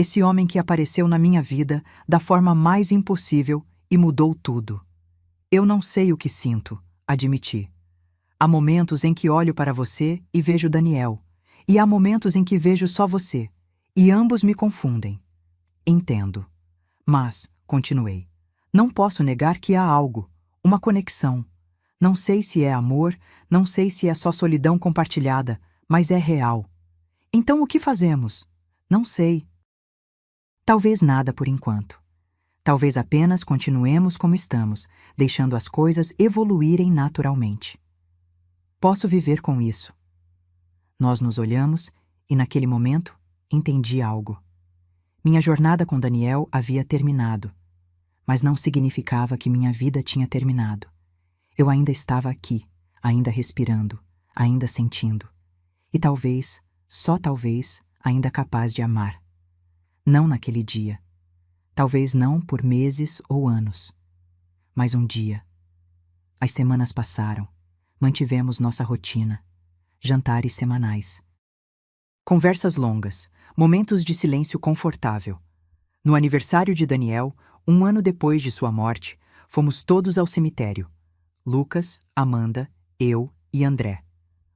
Esse homem que apareceu na minha vida da forma mais impossível e mudou tudo. Eu não sei o que sinto, admiti. Há momentos em que olho para você e vejo Daniel, e há momentos em que vejo só você, e ambos me confundem. Entendo. Mas, continuei, não posso negar que há algo, uma conexão. Não sei se é amor, não sei se é só solidão compartilhada, mas é real. Então o que fazemos? Não sei. Talvez nada por enquanto. Talvez apenas continuemos como estamos, deixando as coisas evoluírem naturalmente. Posso viver com isso. Nós nos olhamos e, naquele momento, entendi algo. Minha jornada com Daniel havia terminado, mas não significava que minha vida tinha terminado. Eu ainda estava aqui, ainda respirando, ainda sentindo. E talvez, só talvez, ainda capaz de amar. Não naquele dia. Talvez não por meses ou anos. Mas um dia. As semanas passaram. Mantivemos nossa rotina. Jantares semanais. Conversas longas. Momentos de silêncio confortável. No aniversário de Daniel, 1 ano depois de sua morte, fomos todos ao cemitério. Lucas, Amanda, eu e André.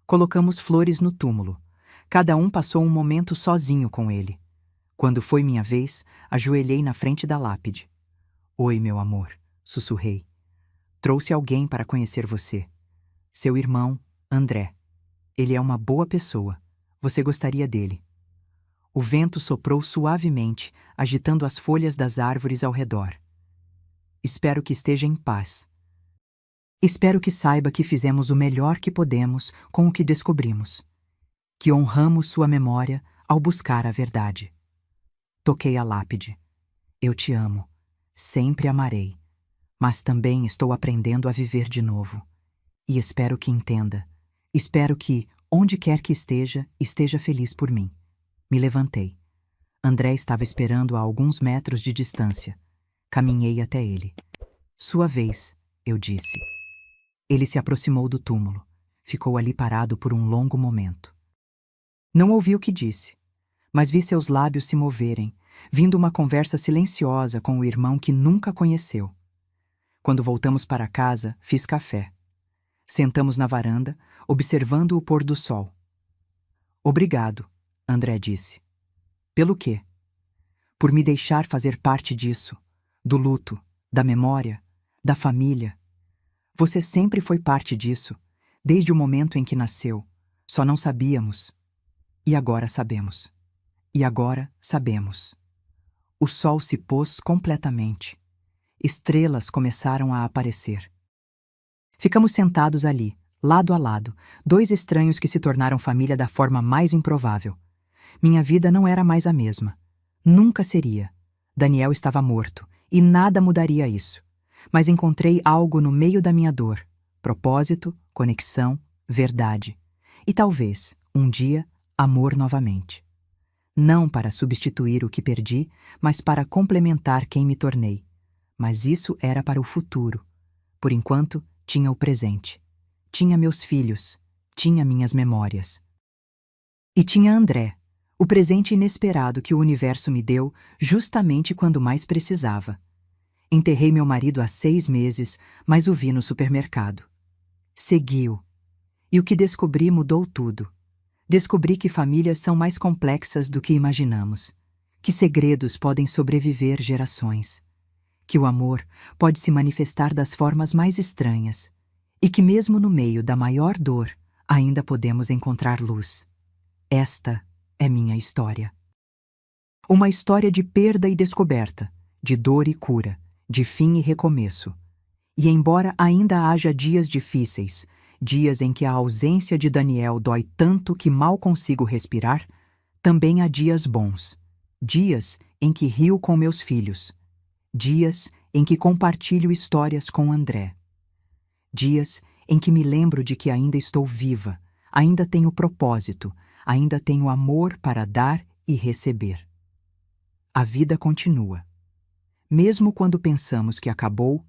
Colocamos flores no túmulo. Cada um passou um momento sozinho com ele. Quando foi minha vez, ajoelhei na frente da lápide. Oi, meu amor, sussurrei. Trouxe alguém para conhecer você. Seu irmão, André. Ele é uma boa pessoa. Você gostaria dele. O vento soprou suavemente, agitando as folhas das árvores ao redor. Espero que esteja em paz. Espero que saiba que fizemos o melhor que podemos com o que descobrimos. Que honramos sua memória ao buscar a verdade. Toquei a lápide. Eu te amo. Sempre amarei. Mas também estou aprendendo a viver de novo. E espero que entenda. Espero que, onde quer que esteja, esteja feliz por mim. Me levantei. André estava esperando a alguns metros de distância. Caminhei até ele. Sua vez, eu disse. Ele se aproximou do túmulo. Ficou ali parado por um longo momento. Não ouvi o que disse, mas vi seus lábios se moverem, vindo uma conversa silenciosa com o irmão que nunca conheceu. Quando voltamos para casa, fiz café. Sentamos na varanda, observando o pôr do sol. Obrigado, André disse. Pelo quê? Por me deixar fazer parte disso, do luto, da memória, da família. Você sempre foi parte disso, desde o momento em que nasceu. Só não sabíamos. E agora sabemos. E agora sabemos. O sol se pôs completamente. Estrelas começaram a aparecer. Ficamos sentados ali, lado a lado, dois estranhos que se tornaram família da forma mais improvável. Minha vida não era mais a mesma. Nunca seria. Daniel estava morto, e nada mudaria isso. Mas encontrei algo no meio da minha dor. Propósito, conexão, verdade. E talvez, um dia, amor novamente. Não para substituir o que perdi, mas para complementar quem me tornei. Mas isso era para o futuro. Por enquanto, tinha o presente. Tinha meus filhos. Tinha minhas memórias. E tinha André, o presente inesperado que o universo me deu justamente quando mais precisava. Enterrei meu marido há 6 meses, mas o vi no supermercado. Seguiu. E o que descobri mudou tudo. Descobri que famílias são mais complexas do que imaginamos. Que segredos podem sobreviver gerações. Que o amor pode se manifestar das formas mais estranhas. E que mesmo no meio da maior dor, ainda podemos encontrar luz. Esta é minha história. Uma história de perda e descoberta, de dor e cura, de fim e recomeço. E embora ainda haja dias difíceis, dias em que a ausência de Daniel dói tanto que mal consigo respirar, também há dias bons. Dias em que rio com meus filhos. Dias em que compartilho histórias com André. Dias em que me lembro de que ainda estou viva, ainda tenho propósito, ainda tenho amor para dar e receber. A vida continua. Mesmo quando pensamos que acabou,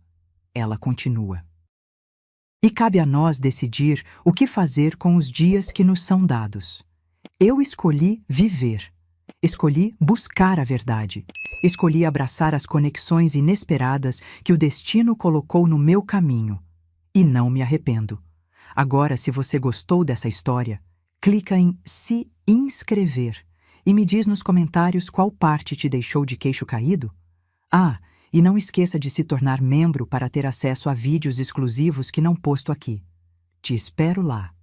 ela continua. E cabe a nós decidir o que fazer com os dias que nos são dados. Eu escolhi viver. Escolhi buscar a verdade. Escolhi abraçar as conexões inesperadas que o destino colocou no meu caminho. E não me arrependo. Agora, se você gostou dessa história, clica em se inscrever e me diz nos comentários qual parte te deixou de queixo caído. Ah, e não esqueça de se tornar membro para ter acesso a vídeos exclusivos que não posto aqui. Te espero lá.